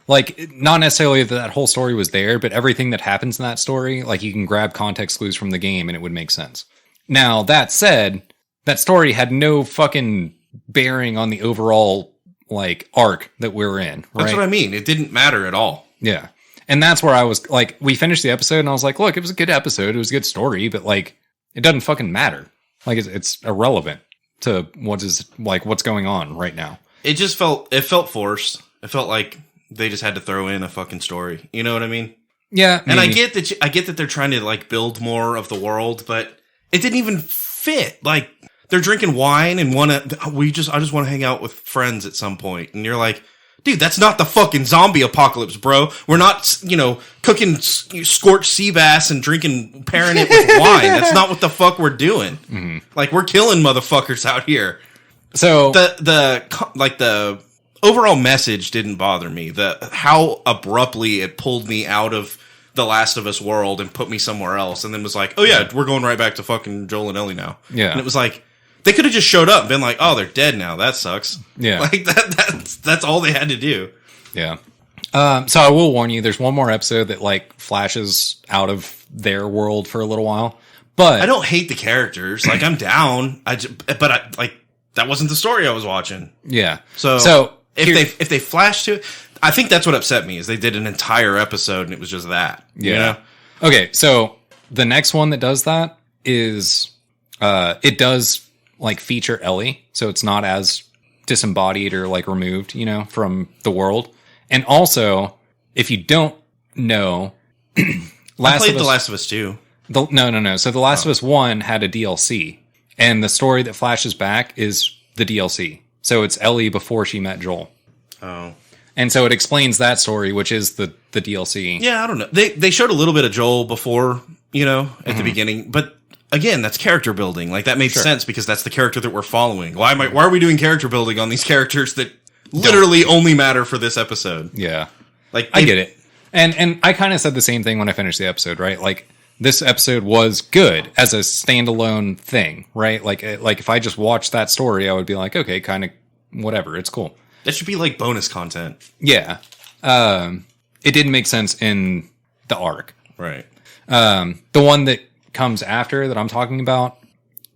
Like, not necessarily that whole story was there, but everything that happens in that story, like, you can grab context clues from the game and it would make sense. Now, that said, that story had no fucking bearing on the overall, like, arc that we're in, right? That's what I mean. It didn't matter at all. Yeah. And that's where I was, like, we finished the episode and I was like, look, it was a good episode. It was a good story, but, like, it doesn't fucking matter. Like, it's irrelevant to what's going on right now. It felt forced. It felt like they just had to throw in a fucking story. You know what I mean? Yeah. And I get that they're trying to, like, build more of the world, but it didn't even fit. Like, they're drinking wine and I just want to hang out with friends at some point. And you're like, dude, that's not the fucking zombie apocalypse, bro. We're not, cooking scorched sea bass and pairing it with wine. That's not what the fuck we're doing. Mm-hmm. Like, we're killing motherfuckers out here. So the overall message didn't bother me. How abruptly it pulled me out of the Last of Us world and put me somewhere else, and then was like, oh yeah, we're going right back to fucking Joel and Ellie now. Yeah. And it was like, they could have just showed up and been like, oh, they're dead now. That sucks. Yeah. Like, that's all they had to do. Yeah. So I will warn you, there's one more episode that, like, flashes out of their world for a little while. But I don't hate the characters. Like, I'm down. That wasn't the story I was watching. Yeah. So if they flash to it, I think that's what upset me, is they did an entire episode and it was just that. Yeah. You know? Okay, so the next one that does that is it does, like, feature Ellie, so it's not as disembodied or, like, removed, from the world. And also, if you don't know, I played The Last of Us 2. No. So The Last of Us 1 had a DLC, and the story that flashes back is the DLC. So it's Ellie before she met Joel. Oh. And so it explains that story, which is the DLC. Yeah, I don't know. They showed a little bit of Joel before, at the beginning, but again, that's character building. Like, that made sense because that's the character that we're following. Why are we doing character building on these characters that literally only matter for this episode? Yeah. Like, I get it. And I kind of said the same thing when I finished the episode, right? Like, this episode was good as a standalone thing, right? Like if I just watched that story, I would be like, okay, kind of whatever. It's cool. That should be like bonus content. Yeah. It didn't make sense in the arc. Right. The one that comes after that I'm talking about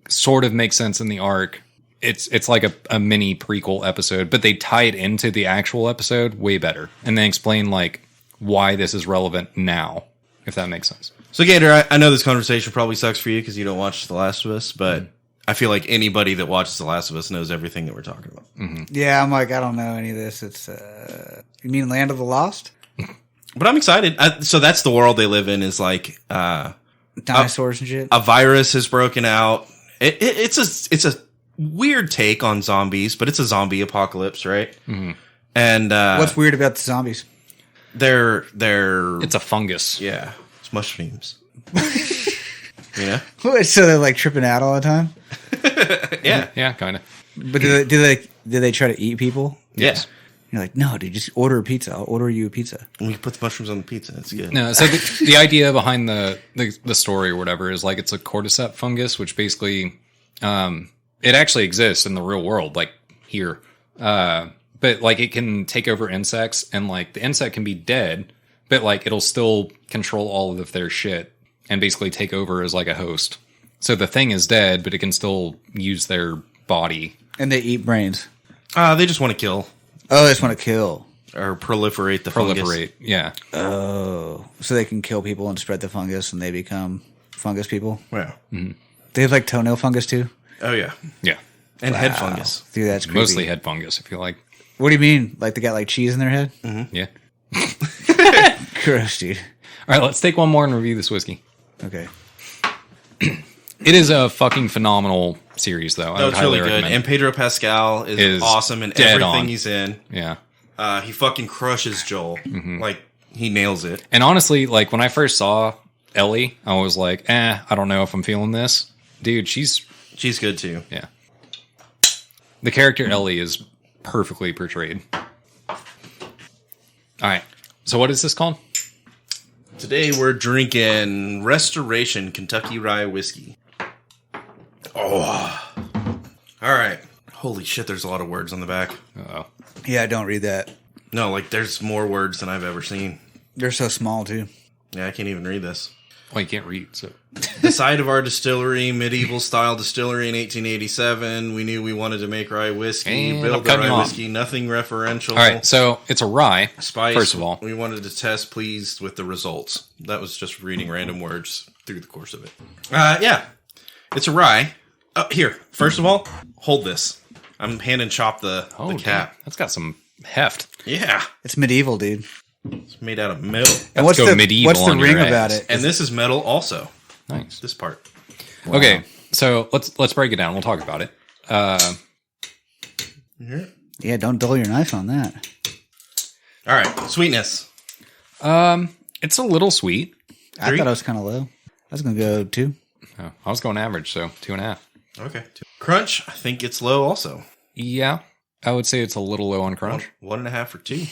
sort of makes sense in the arc. It's like a mini prequel episode, but they tie it into the actual episode way better. And they explain, like, why this is relevant now, if that makes sense. So, Gator, I know this conversation probably sucks for you because you don't watch The Last of Us, but I feel like anybody that watches The Last of Us knows everything that we're talking about. Mm-hmm. Yeah, I'm like, I don't know any of this. It's, you mean Land of the Lost? But I'm excited. So that's the world they live in, is like dinosaurs and shit. A virus has broken out. It's a weird take on zombies, but it's a zombie apocalypse, right? Mm-hmm. And what's weird about the zombies? They're it's a fungus. Yeah, it's mushrooms. Yeah. So they're like tripping out all the time. Yeah, kind of. But do they try to eat people? Yes. You're like, no, dude, just order a pizza. I'll order you a pizza. And we put the mushrooms on the pizza. That's good. No, so the idea behind the story or whatever is, like, it's a cordyceps fungus, which basically it actually exists in the real world, like here. But, like, it can take over insects, and, like, the insect can be dead, but, like, it'll still control all of their shit and basically take over as, like, a host. So the thing is dead, but it can still use their body. And they eat brains. They just want to kill. Oh, they just want to kill. Or proliferate the fungus. Yeah. Oh. So they can kill people and spread the fungus, and they become fungus people? Yeah. Mm-hmm. They have, like, toenail fungus, too? Oh, yeah. Yeah. And head fungus. Dude, that's creepy. Mostly head fungus, if you like. What do you mean? Like, they got, like, cheese in their head? Mm-hmm. Yeah. Gross, dude. All right, let's take one more and review this whiskey. Okay. It is a fucking phenomenal series, though. I would it's highly really good. recommend. And Pedro Pascal is awesome in everything on. he's in. Yeah. He fucking crushes Joel. Mm-hmm. Like, he nails it. And honestly, like, when I first saw Ellie, I was like, I don't know if I'm feeling this. Dude, she's good, too. Yeah. The character Ellie is perfectly portrayed. All right. So what is this called? Today we're drinking Restoration Kentucky Rye Whiskey. Oh. All right. Holy shit, there's a lot of words on the back. Uh-oh. Yeah, don't read that. No, like, there's more words than I've ever seen. They're so small, too. Yeah, I can't even read this. Well, you can't read, so. The site of our distillery, medieval style distillery in 1887. We knew we wanted to make rye whiskey, And build the rye whiskey, nothing referential. All right, so it's a rye, Spice, first of all. We wanted to test, pleased with the results. That was just reading random words through the course of it. Yeah, it's a rye. Here, first of all, hold this. I'm hand and chop the cap. That's got some heft. Yeah. It's medieval, dude. It's made out of metal. And what's the ring ass. about it? And this is metal also. Nice. This part. Wow. Okay, So let's break it down. We'll talk about it. Yeah, don't dull your knife on that. All right, sweetness. It's a little sweet. I thought I was kind of low. I was going to go 2. Oh, I was going average, so 2.5. Okay. Crunch, I think it's low also. Yeah, I would say it's a little low on crunch. 1.5 or 2.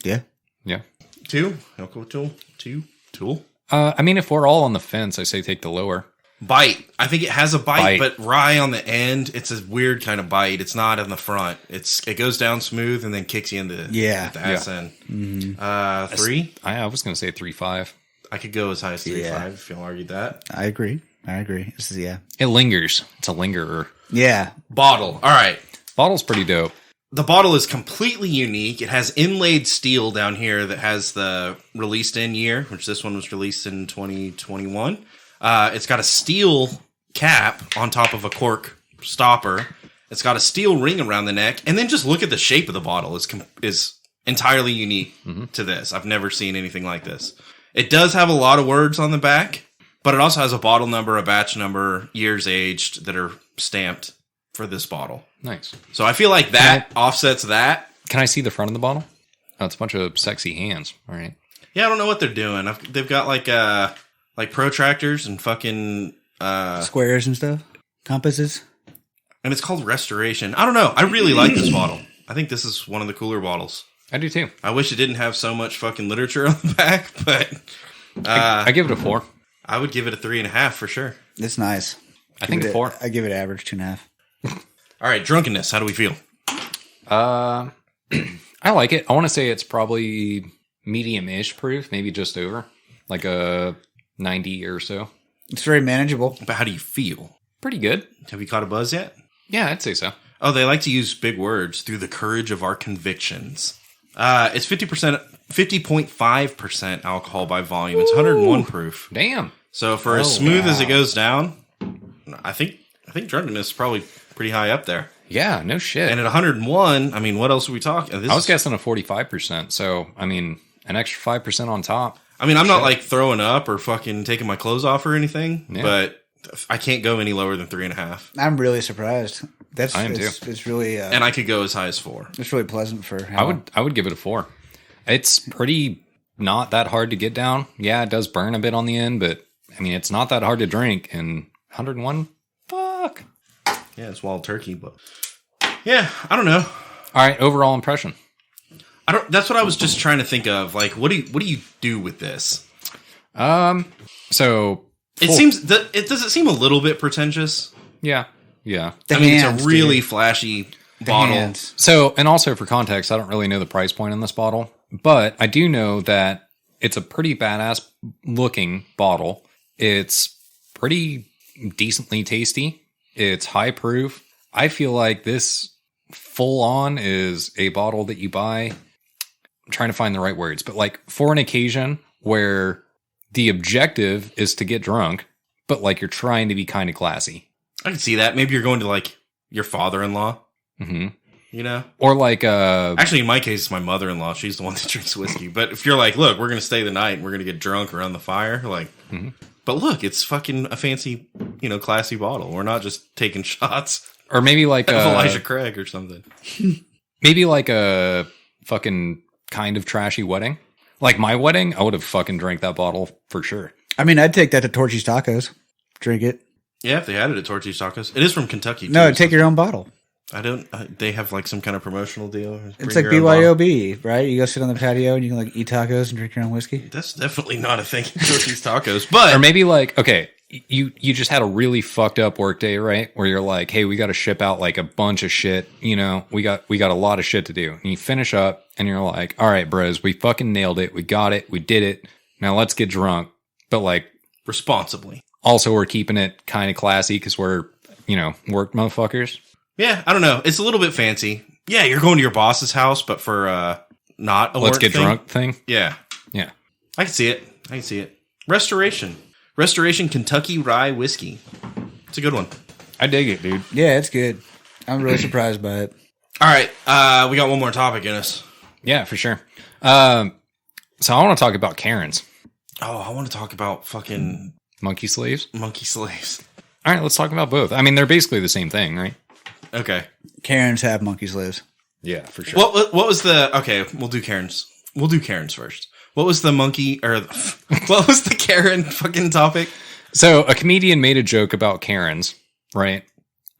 Yeah. Yeah. 2. I'll go tool. 2. Tool. I mean, if we're all on the fence, I say take the lower. Bite. I think it has a bite, but rye on the end. It's a weird kind of bite. It's not in the front. It goes down smooth and then kicks you in the ass end. Mm-hmm. 3. I was going to say 3.5. I could go as high as 3.5 if you'll argue that. I agree. This is, It lingers. It's a lingerer. Yeah. Bottle. All right. Bottle's pretty dope. The bottle is completely unique. It has inlaid steel down here that has the released in year, which this one was released in 2021. It's got a steel cap on top of a cork stopper. It's got a steel ring around the neck. And then just look at the shape of the bottle. Is entirely unique to this. I've never seen anything like this. It does have a lot of words on the back, but it also has a bottle number, a batch number, years aged that are stamped for this bottle. Nice. So I feel like that offsets that. Can I see the front of the bottle? Oh, it's a bunch of sexy hands. All right. Yeah, I don't know what they're doing. They've got like protractors and fucking squares and stuff, compasses, and it's called Restoration. I don't know. I really like this bottle. I think this is one of the cooler bottles. I do too. I wish it didn't have so much fucking literature on the back, but I give it a 4. I would give it a 3.5 for sure. It's nice. I think a 4. I give it average 2.5. All right, drunkenness. How do we feel? I like it. I want to say it's probably medium-ish proof, maybe just over, like a 90 or so. It's very manageable. But how do you feel? Pretty good. Have you caught a buzz yet? Yeah, I'd say so. Oh, they like to use big words. Through the courage of our convictions. It's 50.5% alcohol by volume. It's 101 proof. Damn. So for as smooth as it goes down, I think drunkenness is probably pretty high up there. Yeah, no shit. And at 101, I mean, what else are we talking? I was guessing a 45%. So, I mean, an extra 5% on top. I mean, I'm not like throwing up or fucking taking my clothes off or anything, but I can't go any lower than 3.5. I'm really surprised. I am too. It's really, and I could go as high as 4. It's really pleasant for. How I would give it a 4. It's pretty not that hard to get down. Yeah, it does burn a bit on the end, but I mean, it's not that hard to drink. And 101, fuck. Yeah, it's wild turkey, but yeah, I don't know. All right, overall impression. That's what I was just trying to think of. Like, what do you do with this? So it seems does it seem a little bit pretentious? Yeah. It's a really flashy bottle. Hands. So, and also for context, I don't really know the price point on this bottle, but I do know that it's a pretty badass looking bottle. It's pretty decently tasty. It's high proof. I feel like this full on is a bottle that you buy. I'm trying to find the right words, but like for an occasion where the objective is to get drunk, but like you're trying to be kind of classy. I can see that. Maybe you're going to like your father-in-law. Mm-hmm. You know? Or like actually, in my case, it's my mother-in-law. She's the one that drinks whiskey. But if you're like, look, we're going to stay the night and we're going to get drunk around the fire, like, but look, it's fucking a fancy, classy bottle. We're not just taking shots. Or maybe like Elijah Craig or something. Maybe like a fucking kind of trashy wedding. Like my wedding, I would have fucking drank that bottle for sure. I mean, I'd take that to Torchy's Tacos. Drink it. Yeah, if they had it at Torchy's Tacos. It is from Kentucky, too. No, take your own bottle. I don't. They have like some kind of promotional deal. It's like BYOB, right? You go sit on the patio and you can like eat tacos and drink your own whiskey. That's definitely not a thing. Torchy's Tacos, but or maybe like okay, you just had a really fucked up work day, right? Where you're like, hey, we got to ship out like a bunch of shit. We got a lot of shit to do. And you finish up and you're like, all right, bros, we fucking nailed it. We got it. We did it. Now let's get drunk, but like responsibly. Also, we're keeping it kind of classy because we're work motherfuckers. Yeah, I don't know. It's a little bit fancy. Yeah, you're going to your boss's house, but for not a let's get drunk thing. Yeah. I can see it. Restoration Kentucky Rye Whiskey. It's a good one. I dig it, dude. Yeah, it's good. I'm really surprised by it. All right, we got one more topic in us. Yeah, for sure. So I want to talk about Karens. Oh, I want to talk about fucking monkey slaves. Monkey slaves. All right, let's talk about both. I mean, they're basically the same thing, right? Okay. Karens have, monkeys live. Yeah, for sure. What was the... Okay, we'll do Karens. We'll do Karens first. What was the monkey... Or what was the Karen fucking topic? So a comedian made a joke about Karens, right?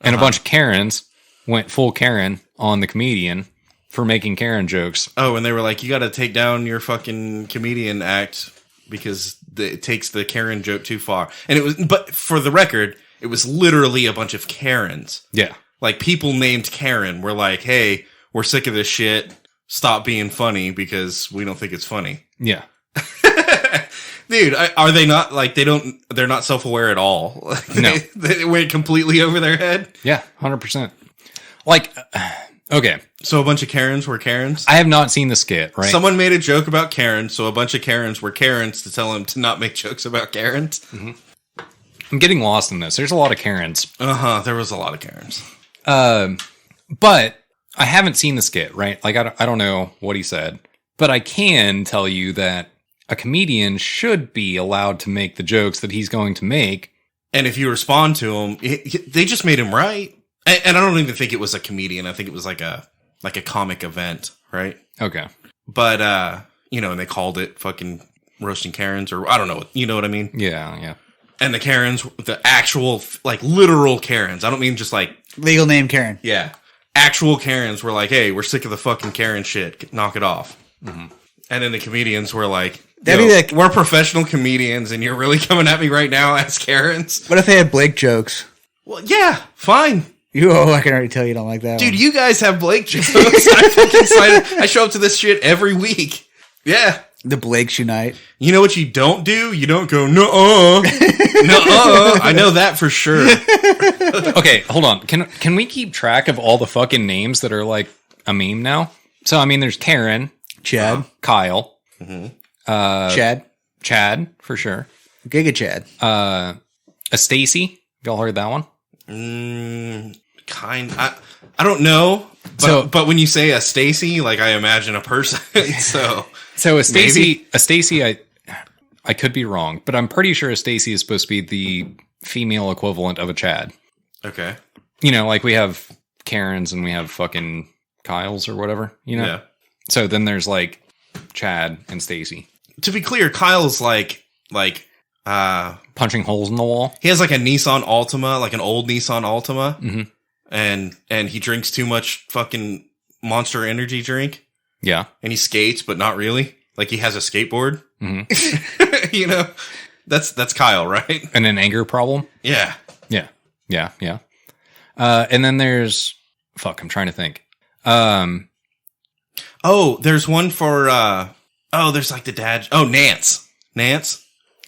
And a bunch of Karens went full Karen on the comedian for making Karen jokes. Oh, and they were like, you got to take down your fucking comedian act because it takes the Karen joke too far. And it was... But for the record, it was literally a bunch of Karens. Yeah. Like, people named Karen were like, hey, we're sick of this shit. Stop being funny because we don't think it's funny. Yeah. Dude, are they not, like, they're not self-aware at all? Like, No. They went completely over their head? Yeah, 100%. Like, okay. So a bunch of Karens were Karens? I have not seen the skit, right? Someone made a joke about Karen, so a bunch of Karens were Karens to tell him to not make jokes about Karens? Mm-hmm. I'm getting lost in this. There's a lot of Karens. There was a lot of Karens. But I haven't seen the skit, right? Like, I don't know what he said. But I can tell you that a comedian should be allowed to make the jokes that he's going to make. And if you respond to him, they just made him right. And I don't even think it was a comedian. I think it was like a comic event, right? Okay. But, and they called it fucking roasting Karens, or I don't know. You know what I mean? Yeah, yeah. And the Karens, the actual, like, literal Karens. I don't mean just like... Legal name Karen. Yeah. Actual Karens were like, hey, we're sick of the fucking Karen shit. Knock it off. Mm-hmm. And then the comedians were like, we're professional comedians and you're really coming at me right now as Karens? What if they had Blake jokes? Well, yeah, fine. I can already tell you don't like that Dude, one. you guys have Blake jokes. I'm fucking excited. I show up to this shit every week. Yeah. The Blakes unite. You know what you don't do? You don't go, nuh-uh. Nuh-uh. I know that for sure. Okay, hold on. Can we keep track of all the fucking names that are like a meme now? So, I mean, there's Karen. Chad. Kyle. Chad. Chad, for sure. Giga Chad. A Stacy. Y'all heard that one? I don't know. But when you say a Stacy, like, I imagine a person. So a Stacy, I could be wrong, but I'm pretty sure a Stacy is supposed to be the female equivalent of a Chad. Okay. You know, like we have Karens and we have fucking Kyles or whatever, you know? Yeah. So then there's like Chad and Stacy. To be clear, Kyle's like punching holes in the wall. He has like a Nissan Altima, like an old Nissan Altima. Mm-hmm. And he drinks too much fucking Monster Energy drink. Yeah. And he skates, but not really. Like he has a skateboard. Mm-hmm. You know? That's Kyle, right? And an anger problem? Yeah. Yeah. Yeah. Yeah. And then there's I'm trying to think. Oh, there's one for there's like the dad. Oh, Nance.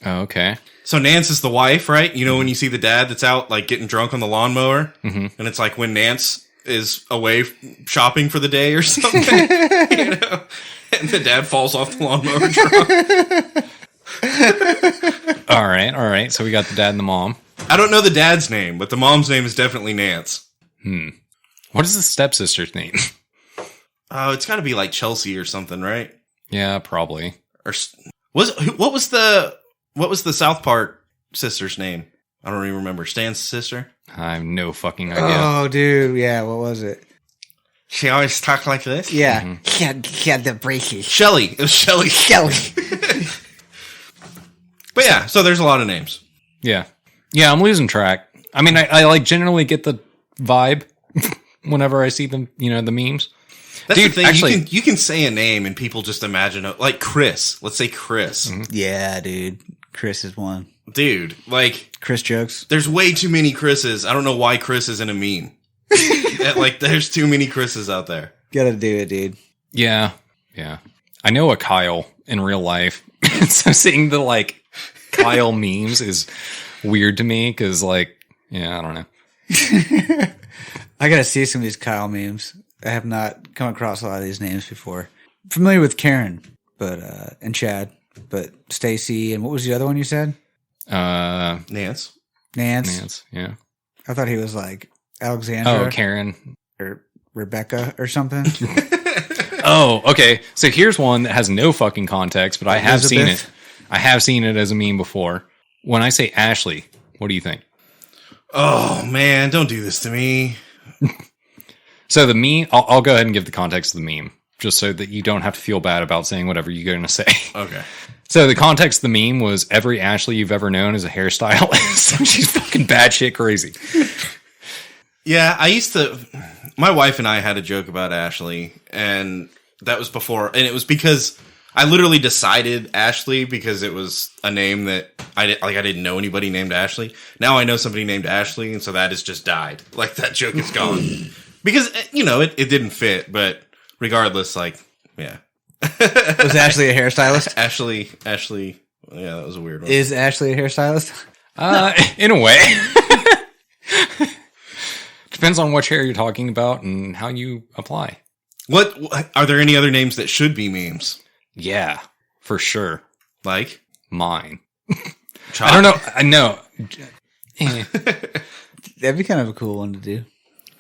Oh, okay. So Nance is the wife, right? You know, when you see the dad that's out like getting drunk on the lawnmower, and it's like when Nance is away shopping for the day or something, you know, and the dad falls off the lawnmower drunk. All right. So we got the dad and the mom. I don't know the dad's name, but the mom's name is definitely Nance. What is the stepsister's name? Oh, it's got to be like Chelsea or something, right? Yeah, probably. Or what was the South Park sister's name? I don't even remember. Stan's sister? I have no fucking idea. Oh, dude. Yeah, what was it? She always talked like this? Yeah. She had the braces. Shelly. It was Shelly. But yeah, so there's a lot of names. Yeah. Yeah, I'm losing track. I mean, I like generally get the vibe whenever I see them, you know, the memes. That's Dude, the thing. actually, you can say a name and people just imagine like Chris. Let's say Chris. Yeah, dude. Chris is one. Dude, like Chris jokes. There's way too many Chris's. I don't know why Chris isn't a meme. Like there's too many Chris's out there. Gotta do it, dude. Yeah. Yeah. I know a Kyle in real life. So seeing the like Kyle memes is weird to me because like, yeah, I don't know. I gotta see some of these Kyle memes. I have not come across a lot of these names before. Familiar with Karen, but and Chad, but Stacy, and what was the other one you said? Nance. Yeah. I thought he was like Alexandra. Oh, Karen. Or Rebecca or something. Oh, okay. So here's one that has no fucking context, but I have seen it. I have seen it as a meme before. When I say Ashley, what do you think? Oh man, don't do this to me. So the meme, I'll go ahead and give the context of the meme, just so that you don't have to feel bad about saying whatever you're going to say. Okay. So the context of the meme was every Ashley you've ever known is a hairstylist. She's fucking batshit crazy. Yeah, my wife and I had a joke about Ashley, and that was before, and it was because I literally decided Ashley because it was a name that I didn't know anybody named Ashley. Now I know somebody named Ashley, and so that has just died. Like, that joke is gone. Because, it didn't fit, but regardless, yeah. Was Ashley a hairstylist? Ashley, yeah, that was a weird one. Is Ashley a hairstylist? In a way. Depends on which hair you're talking about and how you apply. What are there any other names that should be memes? Yeah, for sure. Like? Mine. Chop? I don't know. I know. That'd be kind of a cool one to do.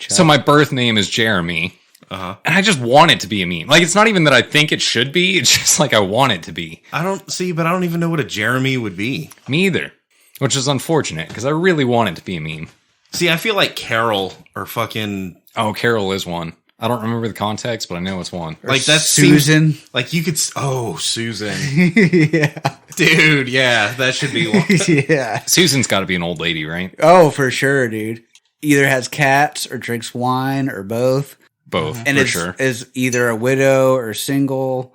So my birth name is Jeremy. Uh-huh. And I just want it to be a meme. Like, it's not even that I think it should be. It's just like I want it to be. I don't even know what a Jeremy would be. Me either. Which is unfortunate, because I really want it to be a meme. See, I feel like Carol or fucking... Oh, Carol is one. I don't remember the context, but I know it's one. Like, that's Susan. Like, you could... Oh, Susan. Yeah. Dude, yeah, that should be one. Yeah. Susan's got to be an old lady, right? Oh, for sure, dude. Either has cats or drinks wine or both. Both, And for sure. is either a widow or single.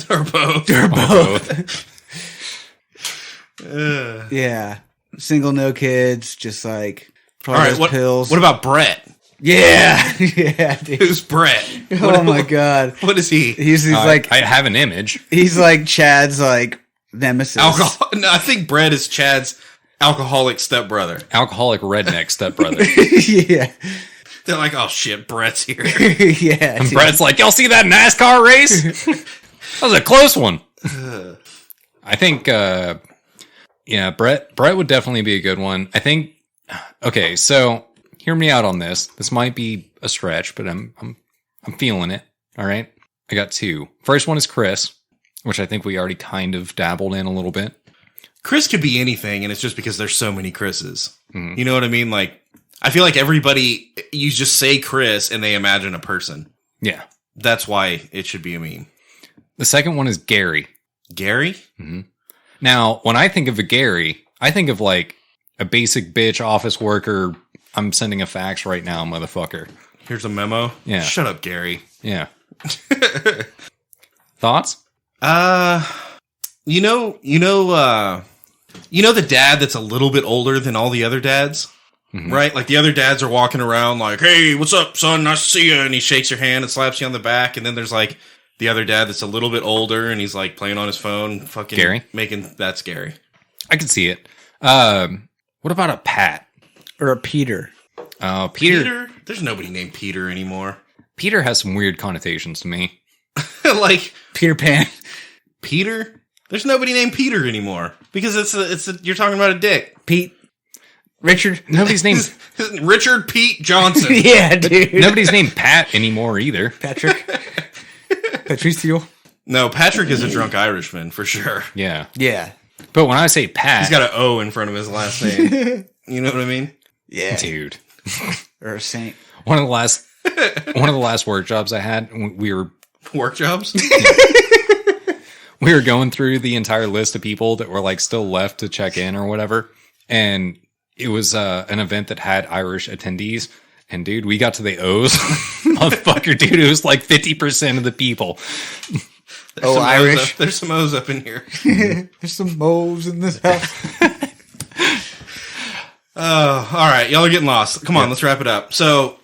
Or both. Or both. Yeah. Single, no kids, just like... All right, pills. what about Brett? Yeah. Yeah, dude. Who's Brett? Oh, my God. What is he? He's like... I have an image. He's like Chad's, like, nemesis. Alcohol. No, I think Brett is Chad's alcoholic stepbrother. Alcoholic redneck stepbrother. Yeah. They're like, oh shit, Brett's here. Yeah. And Brett's like, y'all see that NASCAR race? That was a close one. I think, yeah, Brett would definitely be a good one. I think, okay, so hear me out on this. This might be a stretch, but I'm feeling it. All right. I got two. First one is Chris, which I think we already kind of dabbled in a little bit. Chris could be anything, and it's just because there's so many Chris's. Mm-hmm. You know what I mean? Like, I feel like everybody, you just say Chris and they imagine a person. Yeah. That's why it should be a meme. The second one is Gary. Gary? Mm-hmm. Now, when I think of a Gary, I think of like a basic bitch office worker. I'm sending a fax right now, motherfucker. Here's a memo. Yeah. Shut up, Gary. Yeah. Thoughts? You know the dad that's a little bit older than all the other dads? Mm-hmm. Right? Like, the other dads are walking around like, hey, what's up, son? Nice to see you. And he shakes your hand and slaps you on the back. And then there's like the other dad that's a little bit older and he's like playing on his phone. Fucking Gary? That's Gary. I can see it. What about a Pat? Or a Peter? Peter? There's nobody named Peter anymore. Peter has some weird connotations to me. Like Peter Pan. Peter? There's nobody named Peter anymore because you're talking about a dick. Pete. Richard. Nobody's named Richard Pete Johnson. Yeah, dude. Nobody's named Pat anymore either. Patrick. Patricio. No, Patrick is a drunk Irishman for sure. Yeah. Yeah. But when I say Pat, he's got an O in front of his last name. You know what I mean? Yeah. Dude. Or a saint. One of the last work jobs I had, we were work jobs. We were going through the entire list of people that were like still left to check in or whatever, and it was an event that had Irish attendees. And dude, we got to the O's, motherfucker, dude. It was like 50% of the people. There's Irish. There's some O's up in here. There's some moles in this house. Oh, all right, y'all are getting lost. Come on, let's wrap it up. So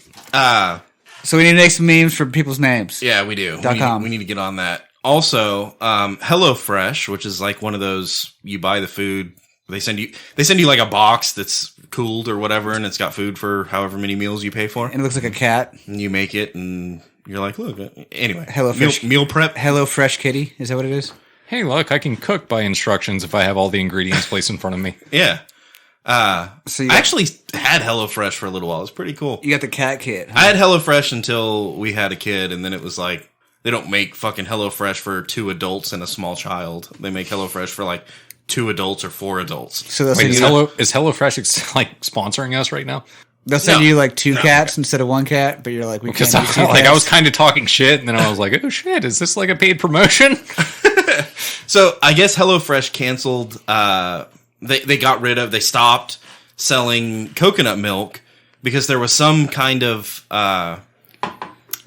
we need to make some memes for people's names. Yeah, we do. .com. We need to get on that. Also, HelloFresh, which is like one of those, you buy the food, they send you like a box that's cooled or whatever, and it's got food for however many meals you pay for. And it looks like a cat. And you make it, and you're like, look. Anyway, HelloFresh meal prep. Hello Fresh Kitty. Is that what it is? Hey, look, I can cook by instructions if I have all the ingredients placed in front of me. Yeah. So I actually had HelloFresh for a little while. It was pretty cool. You got the cat kit. Huh? I had HelloFresh until we had a kid, and then it was like, they don't make fucking HelloFresh for 2 adults and a small child. They make HelloFresh for like 2 adults or 4 adults. So they'll Wait, send is, you, is HelloFresh like sponsoring us right now? they'll send No. you like 2 cats instead of 1 cat, but you're like, we can't Because do 2 I cats. was kind of talking shit, and then I was like, oh shit, is this like a paid promotion? So I guess HelloFresh canceled. They stopped selling coconut milk because there was some kind of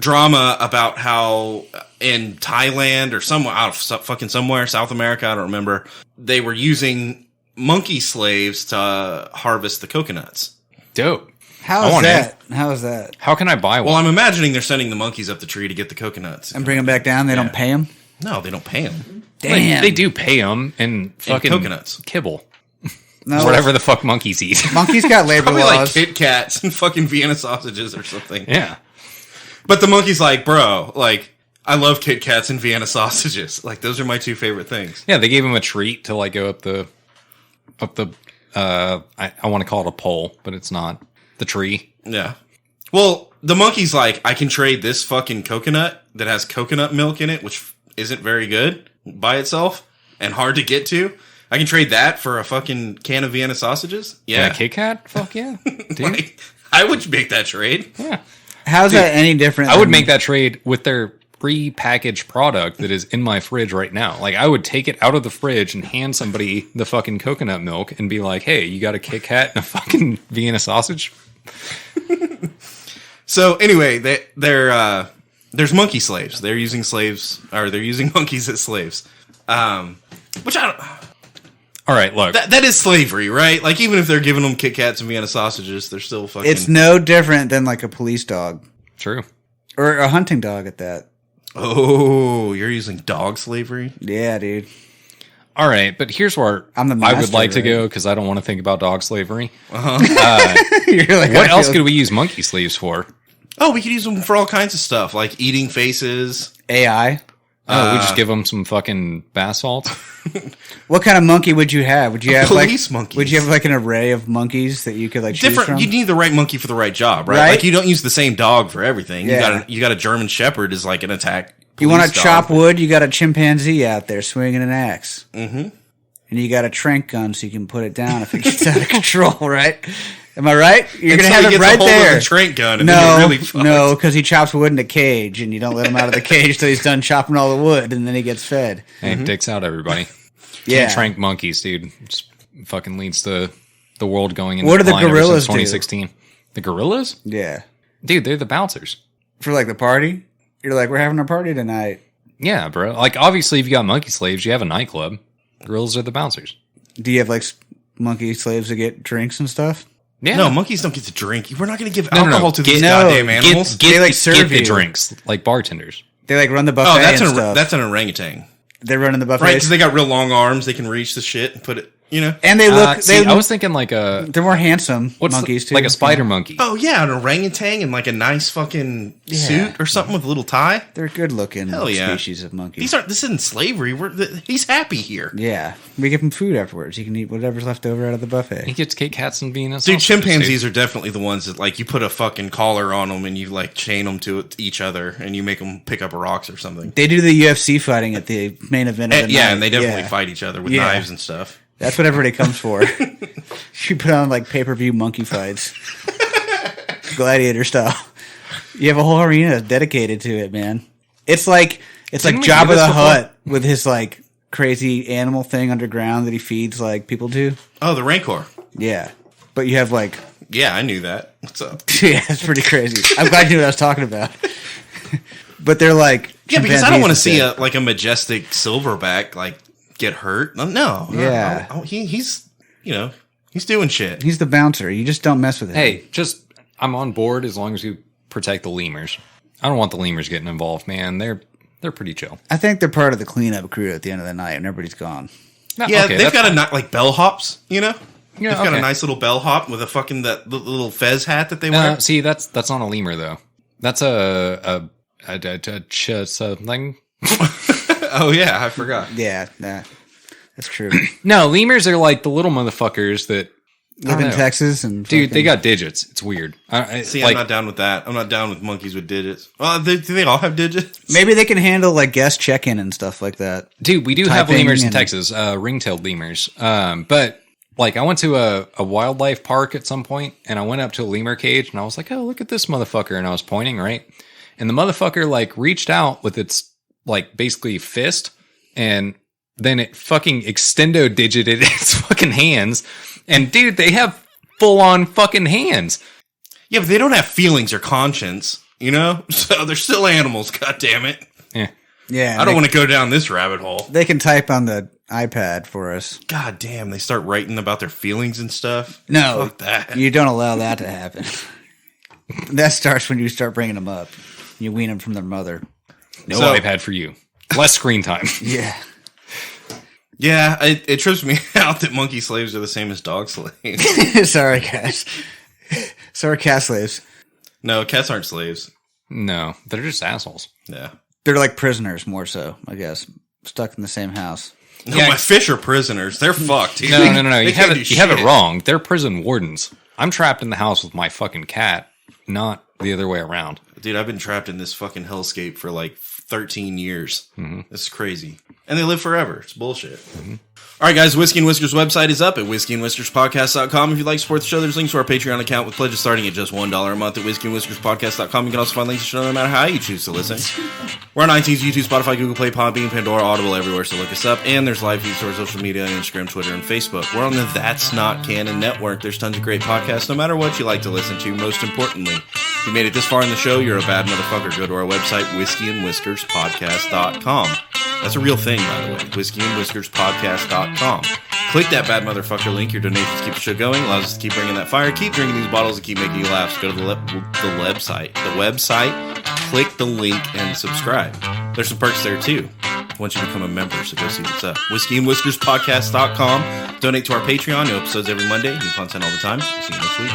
drama about how in Thailand or somewhere out of fucking somewhere, South America, I don't remember, they were using monkey slaves to harvest the coconuts. Dope. How I is want that? How is that? How can I buy one? Well, I'm imagining they're sending the monkeys up the tree to get the coconuts. And bring them back down? They don't pay them? No, they don't pay them. Damn. They do pay them in fucking coconuts. kibble. No, Whatever the fuck monkeys eat. Monkeys got labor Probably like laws. Kit Kats and fucking Vienna sausages or something. Yeah. But the monkey's like, bro, like, I love Kit Kats and Vienna sausages. Like, those are my 2 favorite things. Yeah, they gave him a treat to like go up the I want to call it a pole, but it's not. The tree. Yeah. Well, the monkey's like, I can trade this fucking coconut that has coconut milk in it, which isn't very good by itself and hard to get to. I can trade that for a fucking can of Vienna sausages. Yeah, Yeah. Kit Kat? Fuck yeah. Dude. Like, I would make that trade. Yeah. How's that any different? I would than- make that trade with their pre-packaged product that is in my fridge right now. Like, I would take it out of the fridge and hand somebody the fucking coconut milk and be like, hey, you got a Kit Kat and a fucking Vienna sausage? So anyway, there's monkey slaves. They're using monkeys as slaves. Which I don't... All right, look. That is slavery, right? Like, even if they're giving them Kit Kats and Vienna sausages, they're still fucking... It's no different than like a police dog. True. Or a hunting dog at that. Oh, you're using dog slavery? Yeah, dude. All right, but here's where I'm the I would master, like to right? go because I don't want to think about dog slavery. You're like, What I else feel- could we use monkey sleeves for? Oh, we could use them for all kinds of stuff, like eating faces. AI? Oh, we just give them some fucking bath salts? What kind of monkey would you have? Would you have police like monkeys. Would you have like an array of monkeys that you could like choose Different. from? You need the right monkey for the right job, right? Right? Like, you don't use the same dog for everything. Yeah. You got a German Shepherd is like an attack. You want to police chop dog. wood? You got a chimpanzee out there swinging an axe. Mm-hmm. And you got a trank gun so you can put it down if it gets out of control, right? Am I right? You're Until gonna have he it gets right a hold there. of the trank gun, and then you're No, really fucked. no, because he chops wood in a cage, and you don't let him out of the cage till he's done chopping all the wood, and then he gets fed. Hey, dicks out, everybody. Yeah. Can't trank monkeys, dude. Just fucking leads to the world going into What do the decline ever gorillas since do? 2016. The gorillas? Yeah. Dude, they're the bouncers. For like the party, you're like, we're having a party tonight. Yeah, bro. Like, obviously, if you got monkey slaves, you have a nightclub. Gorillas are the bouncers. Do you have like monkey slaves that get drinks and stuff? Yeah. No, monkeys don't get to drink. We're not going to give No, no, no. alcohol to these Get- goddamn no, animals. They, like, serve get the you. drinks like bartenders. They like run the buffet Oh, that's and stuff. that's an orangutan, They're running the buffet, right? Because they got real long arms. They can reach the shit and put it. You know. and they look. See, they I was thinking like a they're more handsome what's monkeys too, like a spider monkey. Oh yeah, an orangutan in like a nice fucking suit or something with a little tie. They're good looking Hell yeah. species of monkeys. These aren't. This isn't slavery. He's happy here. Yeah, we give him food afterwards. He can eat whatever's left over out of the He buffet. gets Kit Kats and Venus. Dude, chimpanzees are definitely the ones that like you put a fucking collar on them and you like chain them to each other and you make them pick up rocks or something. They do the UFC fighting at the main event of the Yeah, night. and they definitely Yeah. fight each other with Yeah. knives and stuff. That's what everybody comes for. You put on like pay-per-view monkey fights, gladiator style. You have a whole arena dedicated to it, man. It's like Didn't we Jabba do this the before? Hutt with his like crazy animal thing underground that he feeds like people to. Oh, the Rancor. Yeah, but you have like Yeah, I knew that. What's up? yeah, it's pretty crazy. I'm glad you knew what I was talking about. But they're like Yeah, because I don't want to see chimpanzees a majestic silverback like get hurt. No. Yeah. He's he's doing shit. He's the bouncer. You just don't mess with him. Hey, just I'm on board as long as you protect the lemurs. I don't want the lemurs getting involved, man. They're pretty chill. I think they're part of the cleanup crew at the end of the night when everybody's gone. No, Yeah, okay, they've that's got fine. like bellhops, you know? Yeah, They've got okay. a nice little bellhop with a fucking the little fez hat that they wear. See, that's not a lemur though. That's a something. Oh yeah, I forgot. Yeah, nah, that's true. No, lemurs are like the little motherfuckers that live in Texas and dude, they got digits. It's weird. See, I'm not down with that. I'm not down with monkeys with digits. Well, do they all have digits? Maybe they can handle like guest check-in and stuff like that. Dude, we do have Typing lemurs in and- Texas, ring-tailed lemurs. But like, I went to a wildlife park at some point, and I went up to a lemur cage, and I was like, "Oh, look at this motherfucker!" And I was pointing, right, and the motherfucker like reached out with its like basically fist, and then it fucking extendo digited its fucking hands. And dude, they have full on fucking hands. Yeah, but they don't have feelings or conscience, you know? So they're still animals, god damn it. Yeah. Yeah, I don't want to go down this rabbit hole. They can type on the iPad for us. God damn, they start writing about their feelings and stuff. No, Fuck that. you don't allow that to happen. That starts when you start bringing them up. You wean them from their mother. No So- iPad for you. Less screen time. Yeah. Yeah, it trips me out that monkey slaves are the same as dog slaves. Sorry, guys. Sorry, cat slaves. No, cats aren't slaves. No, they're just assholes. Yeah. They're like prisoners, more so, I guess. Stuck in the same house. No, Yeah. my fish are prisoners. They're fucked. Dude. No. They You can't have do it. You have it shit. wrong. They're prison wardens. I'm trapped in the house with my fucking cat, not the other way around. Dude, I've been trapped in this fucking hellscape for like 13 years. Mm-hmm. This is crazy. And they live forever. It's bullshit. All right, guys. Whiskey and Whiskers website is up at whiskeyandwhiskerspodcast.com. If you'd like to support the show, there's links to our Patreon account with pledges starting at just $1 a month at whiskeyandwhiskerspodcast.com. You can also find links to the show no matter how you choose to listen. We're on iTunes, YouTube, Spotify, Google Play, Podbean, Pandora, Audible, everywhere, so look us up. And there's live feeds to our social media on Instagram, Twitter, and Facebook. We're on the That's Not Canon network. There's tons of great podcasts, no matter what you like to listen to. Most importantly, if you made it this far in the show, you're a bad motherfucker. Go to our website, whiskeyandwhiskerspodcast.com. That's a real thing, by the way. whiskeyandwhiskerspodcast.com. Click that bad motherfucker link. Your donations keep the show going, allows us to keep bringing that fire, keep drinking these bottles, and keep making you laugh. So go to the website. The website, click the link, and subscribe. There's some perks there, too, once you become a member, so go see what's up. whiskeyandwhiskerspodcast.com. Donate to our Patreon. New episodes every Monday. New content all the time. See you next week.